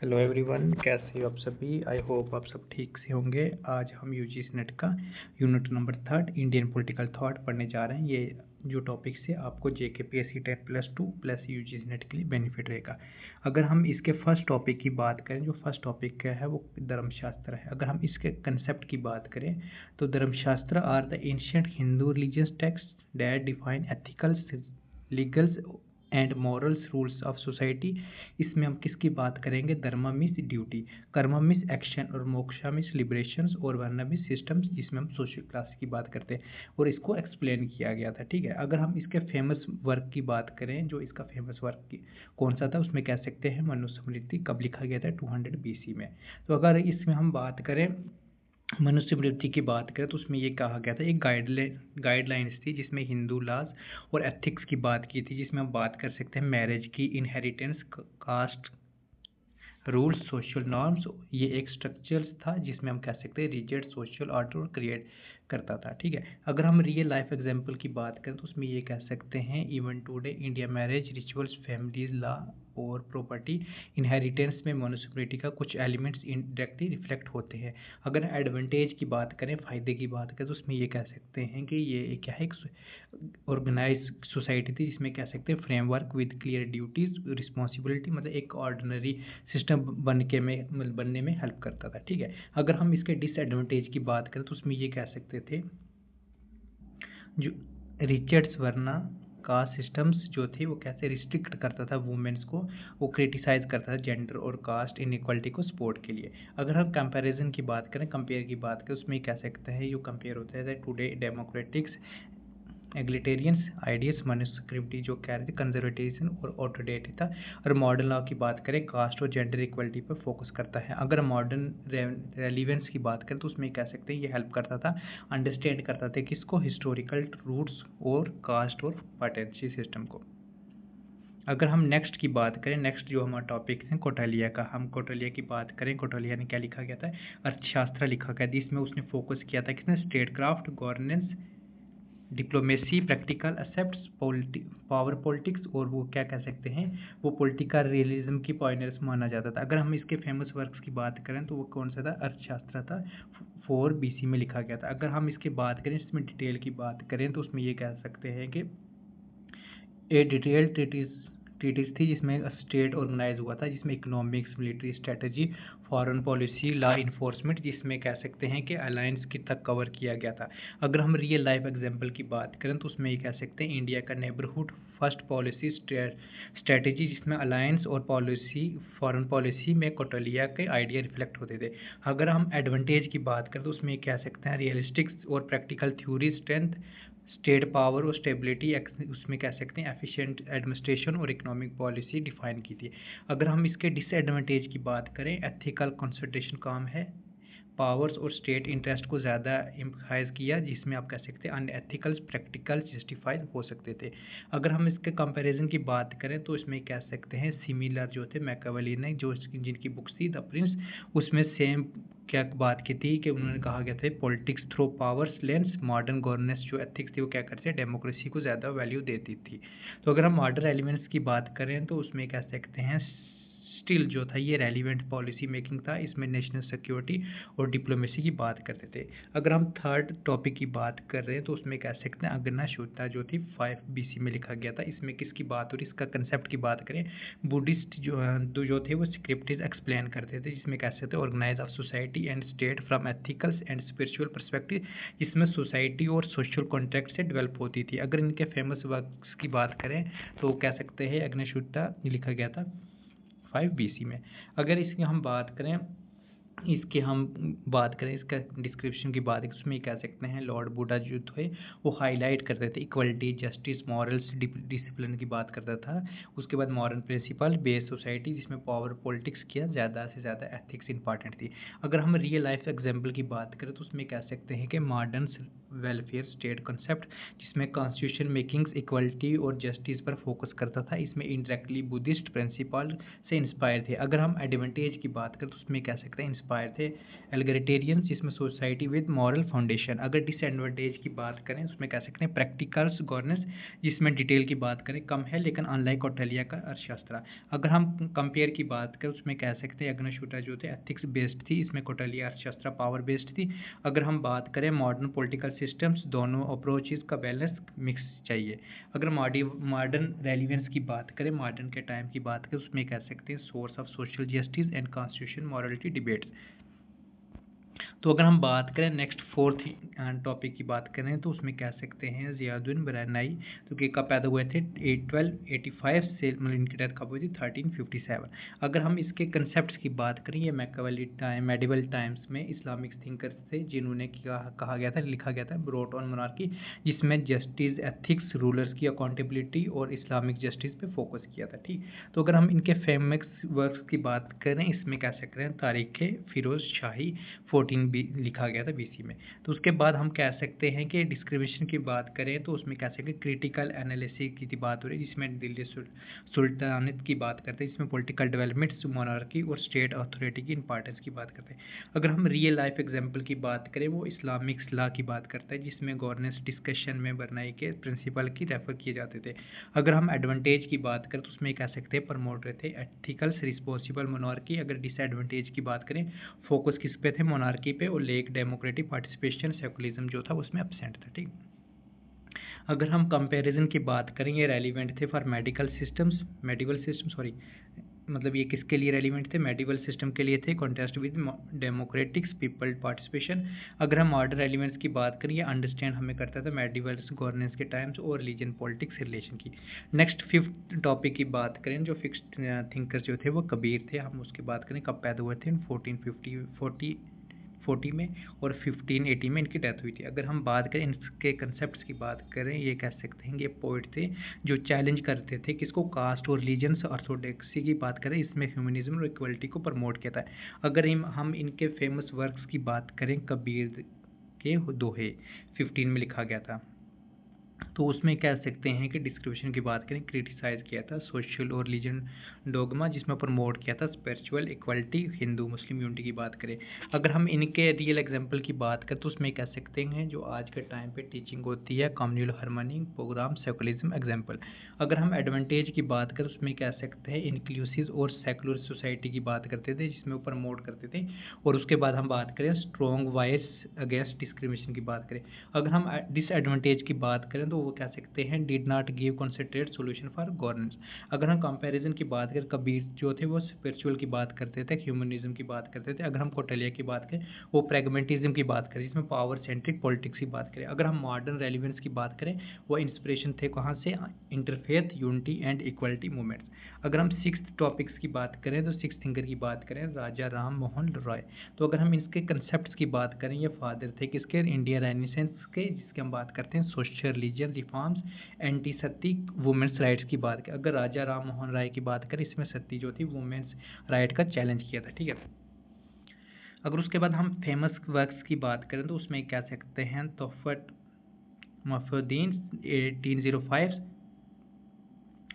Hello everyone, कैसे हो आप सभी। आई होप आप सब ठीक से होंगे। आज हम यूजीसी नेट का unit number 3 Indian political thought पढ़ने जा रहे हैं। ये जो टॉपिक से आपको जेकेपीएससी 10+2 प्लस यूजीसी नेट के लिए बेनिफिट रहेगा। अगर हम इसके फर्स्ट टॉपिक की बात करें, जो फर्स्ट टॉपिक क्या है वो धर्मशास्त्र है। अगर हम इसके कंसेप्ट की बात करें तो Dharmashastra are the ancient Hindu religious text that define ethical, legal and morals rules of society. इसमें हम किसकी बात करेंगे? Dharma means duty, karma means action और मोक्षा मीन्स लिबरेशंस और वर्ण मीन्स सिस्टम्स, जिसमें हम सोशल क्लास की बात करते हैं और इसको एक्सप्लेन किया गया था। ठीक है, अगर हम इसके फेमस वर्क की बात करें, जो इसका फेमस वर्क कौन सा था, उसमें कह सकते हैं मनुस्मृति। कब लिखा गया था? 200 BC में। तो अगर इसमें हम बात करें मनुस्मृति की बात करें तो उसमें ये कहा गया था, एक गाइडलाइंस थी जिसमें हिंदू लॉज और एथिक्स की बात की थी, जिसमें हम बात कर सकते हैं मैरिज की, inheritance, caste rules, social norms. ये एक स्ट्रक्चर था जिसमें हम कह सकते हैं रिजिड सोशल ऑर्डर क्रिएट करता था। ठीक है, अगर हम रियल लाइफ एग्जांपल की बात करें तो उसमें ये कह सकते हैं even today India marriage rituals, families law और प्रॉपर्टी इनहेरिटेंस में मनुस्मृति का कुछ एलिमेंट्स इनडायरेक्टली रिफ्लेक्ट होते हैं। अगर एडवांटेज की बात करें, फ़ायदे की बात करें, तो उसमें ये कह सकते हैं कि ये क्या है, एक ऑर्गेनाइज सोसाइटी थी जिसमें कह सकते हैं framework with clear duties responsibility, मतलब एक ऑर्डिनरी सिस्टम बनने में हेल्प करता था। ठीक है, अगर हम इसके डिसएडवांटेज की बात करें तो उसमें ये कह सकते थे, जो रिचर्ड्स वर्ना कास्ट सिस्टम्स जो थे वो कैसे रिस्ट्रिक्ट करता था वुमेन्स को, वो क्रिटिसाइज करता था जेंडर और कास्ट इनइक्वालिटी को सपोर्ट के लिए। अगर हम कंपैरिजन की बात करें, कंपेयर की बात करें, उसमें कह सकते हैं, जो कंपेयर होता है टुडे डेमोक्रेटिक्स एग्लिटेरियंस आइडियस मनुस्क्रिप्टी जो कह रहे थे कंजर्वेटिज्म और ऑटोडेटी था। और मॉडर्न लॉ की बात करें, कास्ट और जेंडर इक्वलिटी पर फोकस करता है। अगर मॉडर्न रेलिवेंस की बात करें तो उसमें कह सकते हैं ये हेल्प करता था, अंडरस्टैंड करता था किसको, हिस्टोरिकल रूट्स और कास्ट और पार्टेनसी सिस्टम को। अगर हम नेक्स्ट की बात करें, नेक्स्ट जो हमारा टॉपिक है कौटिल्य का, हम कौटिल्य की बात करें, कौटिल्य ने क्या लिखा गया था? अर्थशास्त्र लिखा गया था। इसमें उसने फोकस किया था किसने? State craft, governance, diplomacy, practical aspects, power politics, और वो क्या कह सकते हैं, वो पॉलिटिकल रियलिज्म की पॉइनर्स माना जाता था। अगर हम इसके फेमस वर्क्स की बात करें तो वो कौन सा था? अर्थशास्त्र था, 4 BC में लिखा गया था। अगर हम इसके बात करें, इसमें डिटेल की बात करें तो उसमें ये कह सकते हैं कि ए डिटेल ट्रीटीज थी जिसमें स्टेट ऑर्गेनाइज हुआ था, जिसमें economics, military strategy, foreign policy, law enforcement, जिसमें कह सकते हैं कि अलायंस की तक कवर किया गया था। अगर हम रियल लाइफ एग्जांपल की बात करें तो उसमें ये कह सकते हैं इंडिया का नेबरहुड फर्स्ट पॉलिसी स्ट्रेटजी, जिसमें अलायंस और पॉलिसी, फॉरेन पॉलिसी में कौटिल्य के आइडिया रिफ्लेक्ट होते थे। अगर हम एडवांटेज की बात करें तो उसमें कह सकते हैं रियलिस्टिक्स और practical theory, strength, state power और स्टेबिलिटी, उसमें कह सकते हैं एफिशिएंट एडमिनिस्ट्रेशन और इकोनॉमिक पॉलिसी डिफाइन की थी। अगर हम इसके डिसएडवांटेज की बात करें, एथिकल कंसल्टेशन काम है, पावर्स और स्टेट इंटरेस्ट को ज़्यादा एम्फसाइज किया, जिसमें आप कह सकते हैं अनएथिकल प्रैक्टिकल जस्टिफाइड हो सकते थे। अगर हम इसके कंपैरिजन की बात करें तो इसमें कह सकते हैं सिमिलर जो थे मैकियावेली ने, जो जिनकी बुक्स थी द प्रिंस, उसमें सेम क्या बात की थी कि उन्होंने कहा गया था politics through powers lens, modern governance जो एथिक्स थी वो क्या करते हैं, डेमोक्रेसी को ज़्यादा वैल्यू देती थी। तो अगर हम मॉडर्न एलिमेंट्स की बात करें तो उसमें कह सकते हैं स्टिल जो था ये रेलिवेंट पॉलिसी मेकिंग था, इसमें नेशनल सिक्योरिटी और डिप्लोमेसी की बात करते थे। अगर हम थर्ड टॉपिक की बात कर रहे हैं तो उसमें कह सकते हैं अग्ना शुद्धा जो थी 5 BC में लिखा गया था। इसमें किसकी बात हो रही, इसका कंसेप्ट की बात करें, बुद्धिस्ट जो थे वो स्क्रिप्टेज एक्सप्लेन करते थे, जिसमें कह सकते हैं organise of society and state from ethicals and spiritual perspective, जिसमें सोसाइटी और सोशल कॉन्ट्रैक्ट से डेवलप होती थी। अगर इनके फेमस वर्क्स की बात करें तो कह सकते हैं अग्नि शुद्धा लिखा गया था 5 BC में। अगर इसकी हम बात करें, इसका डिस्क्रिप्शन की बात करें, उसमें कह सकते हैं लॉर्ड बुद्धा जो थे वो हाईलाइट करते थे इक्वलिटी, जस्टिस, मॉरल्स, डिसिप्लिन की बात करता था। उसके बाद मॉरल प्रिंसिपल बेस्ड सोसाइटी, जिसमें पावर पॉलिटिक्स किया, ज़्यादा से ज़्यादा एथिक्स इंपॉर्टेंट थी। अगर हम रियल लाइफ एग्जाम्पल की बात करें तो उसमें कह सकते हैं कि मॉडर्न वेलफेयर स्टेट कंसेप्ट, जिसमें कॉन्स्टिट्यूशन मेकिंग्स, इक्वलिटी और जस्टिस पर फोकस करता था, इसमें इंडायरेक्टली बुद्धिस्ट प्रिंसिपल से इंस्पायर थे। अगर हम एडवांटेज की बात करें तो उसमें कह सकते हैं इंस्पायर थे एलिगेरिटेरियन, जिसमें सोसाइटी विद मॉरल फाउंडेशन। अगर डिसएडवांटेज की बात करें उसमें कह सकते हैं प्रैक्टिकल्स गवर्नेंस, जिसमें डिटेल की बात करें कम है, लेकिन अनलाइक कौटिल्य का अर्थशास्त्र। अगर हम कंपेयर की बात करें उसमें कह सकते हैं अग्निहोत्री जो थे एथिक्स बेस्ड थी, इसमें कौटिल्य अर्थशास्त्र पावर बेस्ड थी। अगर हम बात करें मॉडर्न पॉलिटिकल सिस्टम्स, दोनों अप्रोचेज का बैलेंस मिक्स चाहिए। अगर मॉडर्न रेलिवेंस की बात करें, मॉडर्न के टाइम की बात करें उसमें कह सकते हैं source of social justice and constitution morality debates. तो अगर हम बात करें नेक्स्ट फोर्थ टॉपिक की बात करें तो उसमें कह सकते हैं ज़ियाउद्दीन बरनाई, तो कि कब पैदा हुए थे 1285 से, मतलब इनकी डेथ कब हुई थी 1357। अगर हम इसके कंसेप्ट की बात करें, ये मैकियावेली टाइम मेडिवल टाइम्स में इस्लामिक थिंकर्स थे जिन्होंने कहा गया था, लिखा गया था ब्रोट ऑन मोनार्की, जिसमें जस्टिस, एथिक्स, रूलर्स की अकाउंटेबिलिटी और इस्लामिक जस्टिस पे फोकस किया था। ठीक, तो अगर हम इनके फेमस वर्क्स की बात करें इसमें कह सकते हैं तारीख फिरोज शाही 14 लिखा गया था बीसी में। तो उसके बाद हम कह सकते हैं कि डिस्क्रिमिनेशन की बात करें तो उसमें कह सकते हैं क्रिटिकल एनालिसिस की बात हो रही है, जिसमें दिल्ली सुल्तानत की बात करते हैं, जिसमें पॉलिटिकल डेवलपमेंट्स, मोनार्की और स्टेट अथॉरिटी की इंपॉर्टेंस की बात करते हैं। अगर हम रियल लाइफ एग्जांपल की बात करें वो इस्लामिक लॉ की बात करता है, जिसमें गवर्नेंस डिस्कशन में बरनाई के प्रिंसिपल की रेफर किए जाते थे। अगर हम एडवांटेज की बात करें तो उसमें कह सकते हैं प्रमोट रहे थे एथिकल्स, रिस्पॉन्सिबल मोनार्की। अगर डिसएडवांटेज की बात करें फोकस किस पे थे, मोनार्की पे, और लेक डेमोक्रेटिक पार्टिसिपेशन, सेकुलरिज्म जो था उसमें एब्सेंट था। ठीक, अगर हम कंपैरिजन की बात करें ये रेलिवेंट थे फॉर मेडिवल सिस्टम सॉरी, मतलब ये किसके लिए रेलिवेंट थे, मेडिवल सिस्टम के लिए थे, contest with democratics people participation. अगर हम मॉडर्न एलिमेंट्स की बात करें ये अंडरस्टैंड हमें करता था मेडिवल गवर्नेंस के टाइम्स और रिलीजन पॉलिटिक्स रिलेशन की। नेक्स्ट फिफ्थ टॉपिक की बात करें जो फिक्स्ड थिंकर जो थे वो कबीर थे। हम उसकी बात करें कब पैदा हुए थे, 1440 में, और 1580 में इनकी डेथ हुई थी। अगर हम बात करें इनके कंसेप्ट की बात करें, ये कह सकते हैं ये पोइट थे जो चैलेंज करते थे किसको, कास्ट और रिलीजन ऑर्थोडॉक्सी की बात करें, इसमें ह्यूमनिज्म और इक्वलिटी को प्रमोट किया था। अगर हम इनके फेमस वर्क्स की बात करें, कबीर के दोहे 15 में लिखा गया था, तो उसमें कह सकते हैं कि डिस्क्रिप्शन की बात करें क्रिटिसाइज़ किया था सोशल और रिलीजन डोगमा, जिसमें प्रमोट किया था spiritual equality, Hindu Muslim unity की बात करें। अगर हम इनके रियल एग्जांपल की बात करें तो उसमें कह सकते हैं जो आज के टाइम पे टीचिंग होती है communal harmony program secularism example. अगर हम एडवांटेज की बात करें उसमें कह सकते हैं इंक्लूसिव और सेकुलर सोसाइटी की बात करते थे, जिसमें वो प्रमोट करते थे। और उसके बाद हम बात करें स्ट्रॉन्ग वॉइस अगेंस्ट डिस्क्रिमिनेशन की बात करें। अगर हम डिसएडवांटेज की बात करें तो वो कह सकते हैं did not give concentrate solution for governance. अगर हम कंपैरिजन की बात करें, कबीर जो थे वो स्पिरिचुअल की बात करते थे, ह्यूमनिज्म की बात करते थे। अगर हम कौटिल्य की बात करें वो प्रैग्मेटिज्म की बात करें, जिसमें पावर सेंट्रिक पॉलिटिक्स की बात करें। अगर हम मॉडर्न रेलिवेंस की बात करें वो इंस्पिरेशन थे कहाँ से, interfaith unity and equality movements. अगर हम सिक्स टॉपिक्स की बात करें तो सिक्स थिंकर की बात करें राजा राम मोहन रॉय। तो अगर हम इसके कंसेप्ट की बात करें ये फादर थे किसके, इंडियन रेनेसेंस के, जिसके हम बात करते हैं सोशल रिलीजन रिफॉर्म्स, एंटी सती, वुमेन्स राइट्स की बात करें। अगर राजा राम मोहन राय की बात करें इसमें सती जो थी वुमेन्स राइट का चैलेंज किया था। ठीक है, अगर उसके बाद हम फेमस वर्क्स की बात करें तो उसमें कह सकते हैं तोहफत मफुद्दीन 1805,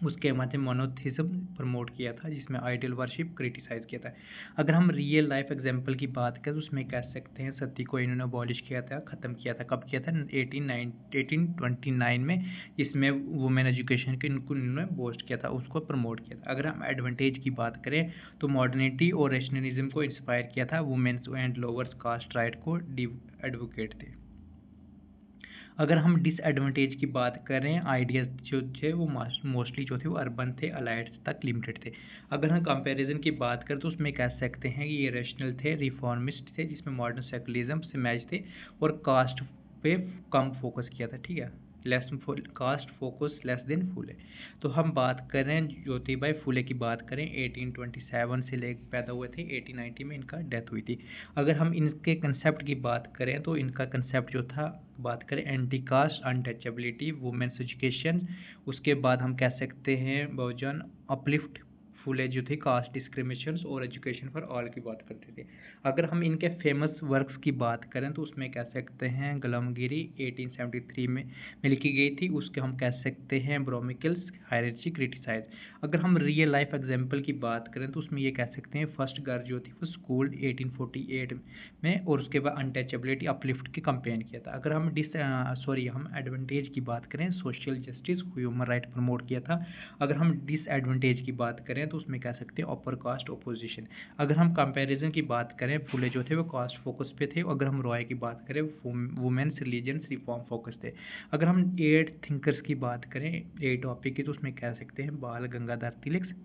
उसके माध्यम मोनोथिज्म प्रमोट किया था, जिसमें आइडल वर्शिप क्रिटिसाइज किया था। अगर हम रियल लाइफ एग्जांपल की बात करें तो उसमें कह सकते हैं सती को इन्होंने अबॉलिश किया था, ख़त्म किया था। कब किया था, 1829 में, जिसमें वुमेन एजुकेशन के इनको इन्होंने बोस्ट किया था, उसको प्रमोट किया था। अगर हम एडवांटेज की बात करें तो मॉडर्निटी और रेशनलिज्म को इंस्पायर किया था, women's and lowers caste right को एडवोकेट थे। अगर हम डिसएडवांटेज की बात करें, आइडियाज़ जो थे वो मोस्टली जो थे वो अर्बन थे, अलाइड्स तक लिमिटेड थे। अगर हम कंपैरिजन की बात करें तो उसमें कह सकते हैं कि ये रैशनल थे, रिफॉर्मिस्ट थे, जिसमें मॉडर्न सेकुलरिज्म से मैच थे, और कास्ट पे कम फोकस किया था। ठीक है, less caste focus less than Phule. तो हम बात करें ज्योतिबाई फुले की बात करें, 1827 से ले पैदा हुए थे, 1890 में इनका डेथ हुई थी। अगर हम इनके कंसेप्ट की बात करें तो इनका कंसेप्ट जो था, बात करें anti caste, untouchability, women's education, उसके बाद हम कह सकते हैं बहुजन अपलिफ्ट फुले जो थे कास्ट डिस्क्रिमिनेशन और एजुकेशन फॉर ऑल की बात करते थे। अगर हम इनके फेमस वर्क्स की बात करें तो उसमें कह सकते हैं गुलामगिरी 1873 में लिखी गई थी, उसके हम कह सकते हैं ब्रोमिकल्स हायरार्ची क्रिटिसाइज। अगर हम रियल लाइफ एग्जाम्पल की बात करें तो उसमें ये कह सकते हैं फर्स्ट गर्ल जो थी वो स्कूल 1848 में, और उसके बाद अनटचेबिलिटी अपलिफ्ट की कंपेन किया था। अगर हम हम एडवांटेज की बात करें social justice human right promote किया था। अगर हम डिसएडवांटेज की बात करें तो उसमें कह सकते हैं अपर कास्ट ओपोजिशन। अगर हम कंपैरिजन की बात करें फुले जो थे वो कास्ट फोकस पे थे। अगर हम रॉय की बात करें वुमेन्स रिलीजन्स रिफॉर्म फोकस थे। अगर हम 8 थिंकर्स की बात करें 8 टॉपिक की तो उसमें कह सकते हैं बाल गंगाधर तिलक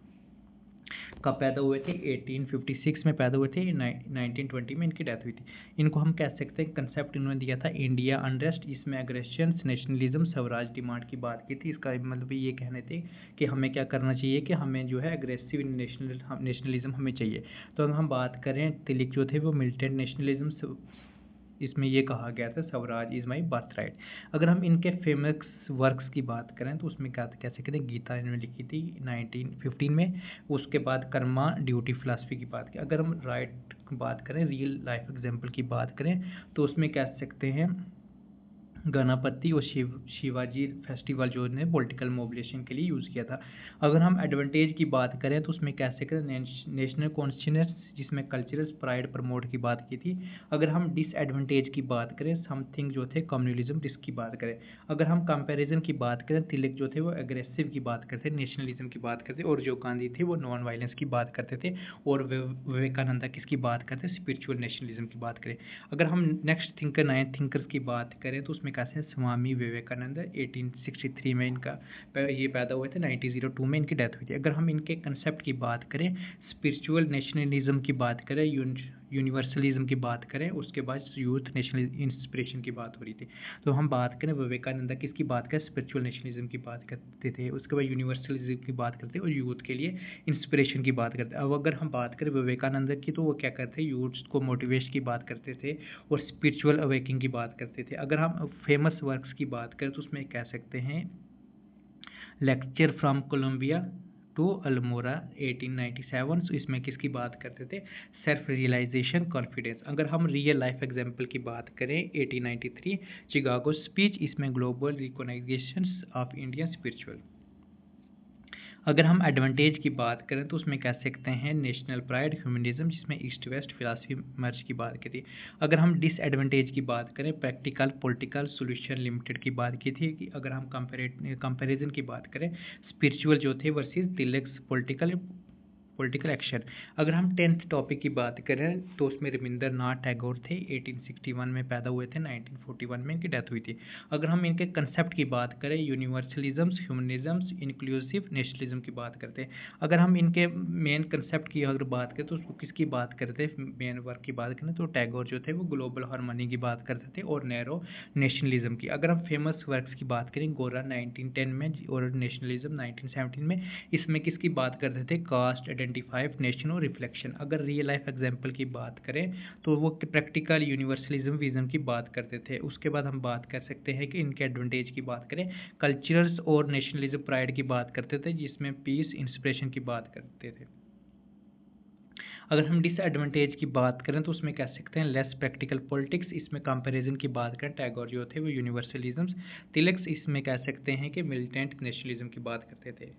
कब पैदा हुए थे, 1856 में पैदा हुए थे, 1920 में इनकी डेथ हुई थी। इनको हम कह सकते हैं कंसेप्ट इन्होंने दिया था इंडिया अनरेस्ट, इसमें अग्रेशन नेशनलिज्म स्वराज डिमांड की बात की थी। इसका मतलब ये कहने थे कि हमें क्या करना चाहिए कि हमें जो है अग्रेसिव नेशनलिज्म हमें चाहिए। तो अगर हम बात करें तिलक जो थे वो मिलिटेंट नेशनलिज्म, इसमें ये कहा गया था Swaraj is my birth right. अगर हम इनके फेमस वर्क्स की बात करें तो उसमें क्या कैसे कहते हैं गीता इन्होंने लिखी थी 1915 में, उसके बाद कर्मा ड्यूटी फिलासफी की बात की। अगर हम राइट बात करें रियल लाइफ एग्जाम्पल की बात करें तो उसमें कह सकते हैं गणपति और शिवाजी फेस्टिवल जो ने पॉलिटिकल मोबिलाइजेशन के लिए यूज़ किया था। अगर हम एडवांटेज की बात करें तो उसमें कैसे करें नेशनल कॉन्शियसनेस जिसमें कल्चरल प्राइड प्रमोट की बात की थी। अगर हम डिसएडवांटेज की बात करें समथिंग जो थे कम्युनलिज्म जिसकी की बात करें। अगर हम कंपैरिजन की बात करें तिलक जो थे वो एग्रेसिव की बात करते, नेशनलिज्म की बात करते, और जो गांधी थे वो नॉन वायलेंस की बात करते थे, और विवेकानंदा किसकी बात करते स्पिरिचुअल नेशनलिज्म की बात करें। अगर हम नेक्स्ट थिंकर नए थिंकर्स की बात करें तो उसमें कैसे हैं स्वामी विवेकानंद 1863 में इनका ये पैदा हुए थे, 1902 में इनकी डेथ हुई थी। अगर हम इनके कंसेप्ट की बात करें स्पिरिचुअल नेशनलिज्म की बात करें यूनिवर्सलिज्म की बात करें, उसके बाद यूथ नेशनल इंस्पिरेशन की बात हो रही थी। तो हम बात करें विवेकानंदा किसकी बात करें स्पिरिचुअल नेशनलिज्म की बात करते थे, उसके बाद यूनिवर्सलिज्म की बात करते और यूथ के लिए इंस्पिरेशन की बात करते। अब अगर हम बात करें विवेकानंद की तो वो क्या करते यूथ को मोटिवेशन की बात करते थे और स्पिरिचुअल अवेकिंग की बात करते थे। अगर हम फेमस वर्क्स की बात करें तो उसमें कह सकते हैं lecture from Colombia to Almora 1897, तो इसमें किसकी बात करते थे सेल्फ रियलाइजेशन कॉन्फिडेंस। अगर हम रियल लाइफ एग्जाम्पल की बात करें 1893 चिकागो स्पीच, इसमें global recognition of Indian spiritual. अगर हम एडवांटेज की बात करें तो उसमें कह सकते हैं नेशनल प्राइड ह्यूमनिज्म जिसमें ईस्ट वेस्ट फिलासफी मर्ज की बात की थी। अगर हम डिसएडवांटेज की बात करें प्रैक्टिकल पॉलिटिकल सोल्यूशन लिमिटेड की बात की थी कि अगर हम कंपैरिजन की बात करें स्पिरिचुअल जो थे वर्सेस तिलक पॉलिटिकल एक्शन। अगर हम 10th टॉपिक की बात करें तो उसमें रविंद्रनाथ टैगोर थे 1861 में पैदा हुए थे, 1941 में इनकी डेथ हुई थी। अगर हम इनके कंसेप्ट की बात करें यूनिवर्सलिज्म ह्यूमनिज्म इंक्लूसिव नेशनलिज्म की बात करते हैं। अगर हम इनके मेन कंसेप्ट की अगर बात करें तो उसको किसकी बात करते हैं मेन वर्क की बात करें तो टैगोर जो थे वो ग्लोबल हार्मनी की बात करते थे और नेहरू नेशनलिज्म की। अगर हम फेमस वर्क्स की बात करें गोरा 1910 में और नेशनलिज्म 1917 में, इसमें किसकी बात करते थे कास्ट आइडेंटिफाइड नेशन और रिफ्लेक्शन। अगर रियल लाइफ एग्जाम्पल की बात करें तो वो प्रैक्टिकल यूनिवर्सलिज्म विजन की बात करते थे। उसके बाद हम बात कर सकते हैं कि इनके एडवांटेज की बात करें कल्चरल्स और नेशनलिज्म प्राइड की बात करते थे जिसमें पीस इंस्पिरेशन की बात करते थे। अगर हम डिसएडवांटेज की बात करें तो उसमें कह सकते हैं लेस प्रैक्टिकल पॉलिटिक्स, इसमें कंपैरिजन की बात करें टैगोर जो थे वो यूनिवर्सलिज्म, तिलक इसमें कह सकते हैं कि मिलिटेंट नेशनलिज्म की बात करते थे।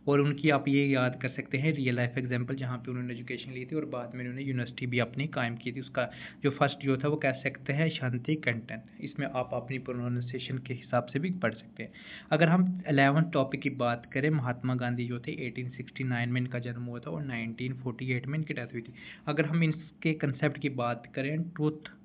और उनकी आप ये याद कर सकते हैं रियल लाइफ एग्जाम्पल जहाँ पे उन्होंने एजुकेशन ली थी और बाद में उन्होंने यूनिवर्सिटी भी अपनी कायम की थी। उसका जो फर्स्ट जो था वो कह सकते हैं शांति कंटेंट, इसमें आप अपनी प्रोनाउंसिएशन के हिसाब से भी पढ़ सकते हैं। अगर हम 11th टॉपिक की बात करें महात्मा गांधी जो थे 1869 में इनका जन्म हुआ था और 1948 में इनकी डेथ हुई थी। अगर हम इनके कंसेप्ट की बात करें ट्रूथ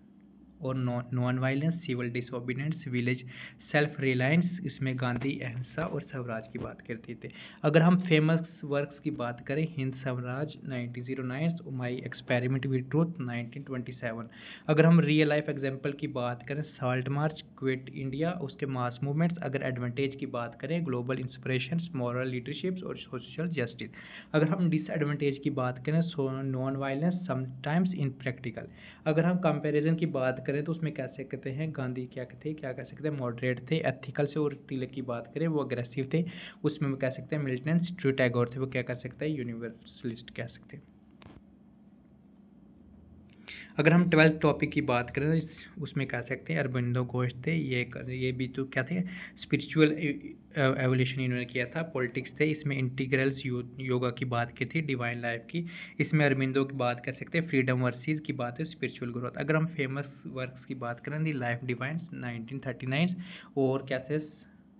और non violence civil disobedience village self reliance, इसमें गांधी अहिंसा और स्वराज की बात करते थे। अगर हम फेमस वर्क्स की बात करें Hind Swaraj 1909, my experiment with truth 1927। अगर हम रियल लाइफ एग्जाम्पल की बात करें साल्ट मार्च क्विट इंडिया, उसके मास मूवमेंट्स। अगर एडवांटेज की बात करें ग्लोबल इंस्पिरेशन मॉरल लीडरशिप्स और सोशल जस्टिस। अगर हम डिसएडवांटेज की बात करें non violence sometimes in practical. अगर हम कंपैरिजन की बात करें तो उसमें कह सकते हैं गांधी क्या कह सकते हैं मॉडरेट थे, एथिकल से। और तिलक की बात करें वो अग्रेसिव थे, उसमें वो कह सकते हैं मिलिटेंट। जो टैगोर थे वो क्या कह सकते हैं यूनिवर्सलिस्ट कह सकते हैं। अगर हम 12th टॉपिक की बात करें तो उसमें कह सकते हैं अरबिंदो घोष थे, ये भी तो क्या थे स्पिरिचुअल एवोल्यूशन इन्होंने किया था। पॉलिटिक्स थे, इसमें इंटीग्रल्स योगा की बात की थी, डिवाइन लाइफ की। इसमें अरबिंदो की बात कर सकते हैं फ्रीडम वर्सेस की बात है, स्पिरिचुअल ग्रोथ। अगर हम फेमस वर्क्स की बात करें दी लाइफ डिवाइन 1939 और क्या थे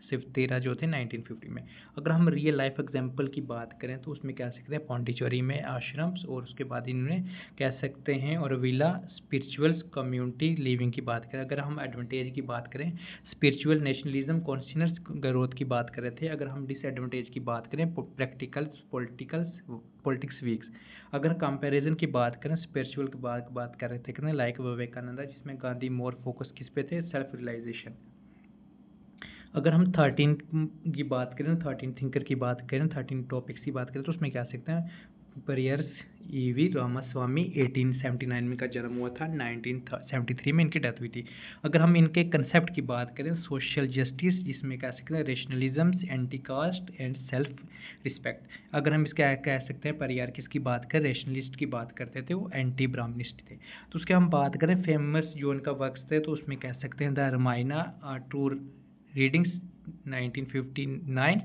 सिर्फ 13 जो थे 1950 में। अगर हम रियल लाइफ एग्जांपल की बात करें तो उसमें कह सकते हैं पौंडीचेरी में आश्रम्स, और उसके बाद इन्होंने कह सकते हैं और विला स्पिरिचुअल कम्युनिटी लिविंग की बात करें। अगर हम एडवांटेज की बात करें स्पिरिचुअल नेशनलिज्म कॉन्शियस ग्रोथ की बात कर रहे थे। अगर हम डिसएडवांटेज की बात करें प्रैक्टिकल्स पॉलिटिक्स वीक्स। अगर कंपैरिजन की बात करें स्पिरिचुअल की बात कर रहे थे कितने लाइक विवेकानंद, जिसमें गांधी मोर फोकस किस पे थे सेल्फ रियलाइजेशन। अगर हम 13 की बात करें 13 थिंकर की बात करें 13 टॉपिक्स की बात करें तो उसमें क्या सकते हैं परियर्स ईवी रामास्वामी 1879 में इनका जन्म हुआ था, 1973 में इनकी डेथ हुई थी। अगर हम इनके कंसेप्ट की बात करें सोशल जस्टिस, जिसमें कह सकते हैं rationalism, anti cast and self respect. अगर हम इसका कह सकते हैं परियार किसकी बात करें रेशनलिस्ट की बात करते थे, वो एंटी ब्राह्मणिस्ट थे। तो उसके हम बात करें फेमस जो उनका वर्क्स थे तो उसमें कह सकते हैं द रामायणा टू रीडिंग्स 1959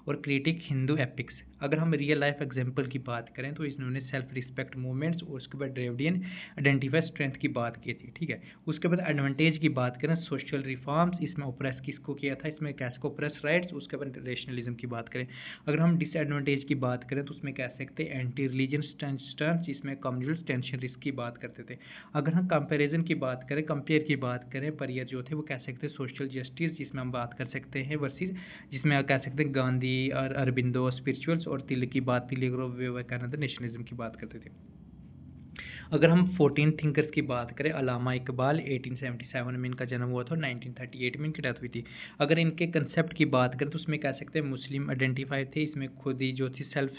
और क्रिटिक हिंदू एपिक्स। अगर हम रियल लाइफ एग्जांपल की बात करें तो इन्होंने सेल्फ रिस्पेक्ट मूवमेंट्स और उसके बाद ड्रेविडियन आइडेंटिफाई स्ट्रेंथ की बात की थी, ठीक है। उसके बाद एडवांटेज की बात करें सोशल रिफॉर्म्स, इसमें ओप्रेस किसको किया था, इसमें कैसे ओप्रेस राइट्स। उसके बाद रेशनलिज्म की बात करें। अगर हम डिसएडवांटेज की बात करें तो उसमें कह सकते हैं एंटी रिलीजन स्टैंस, जिसमें कम्युनल टेंशन रिस्क की बात करते थे। अगर हम कंपेरिजन की बात करें कंपेयर की बात करें परियर जो थे वो कह सकते हैं सोशल जस्टिस, जिसमें हम बात कर सकते हैं वर्सेस, जिसमें आप कह सकते हैं गांधी और अरबिंदो स्पिरिचुअल्स, और तिलक की बात तिलक और विवेकानंद नेशनलिज्म की बात करते थे। अगर हम 14 थिंकर्स की बात करें अलामा इकबाल 1877 में इनका जन्म हुआ था, 1938 में इनकी डेथ हुई थी। अगर इनके कंसेप्ट की बात करें तो उसमें कह सकते हैं मुस्लिम आइडेंटिफाई थे, इसमें खुद ही जो थी सेल्फ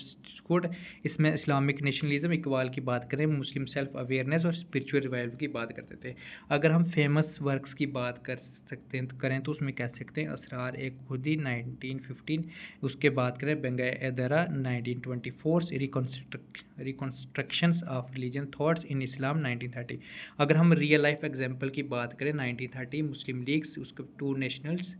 गुड, इसमें इस्लामिक नेशनलिज्म, इकबाल की बात करें मुस्लिम सेल्फ अवेयरनेस और स्पिरिचुअल रिवाइवल की बात करते थे। अगर हम फेमस वर्क्स की बात करें तो उसमें कह सकते हैं असरार एक खुदी 1915, उसके बाद करें बेंगाई एदरा 1924, रिकॉन्स्ट्रक्शंस ऑफ रिलीजन थॉट्स इन इस्लाम 1930। अगर हम रियल लाइफ एग्जांपल की बात करें 1930 मुस्लिम लीग्स, उसके टू नेशनल्स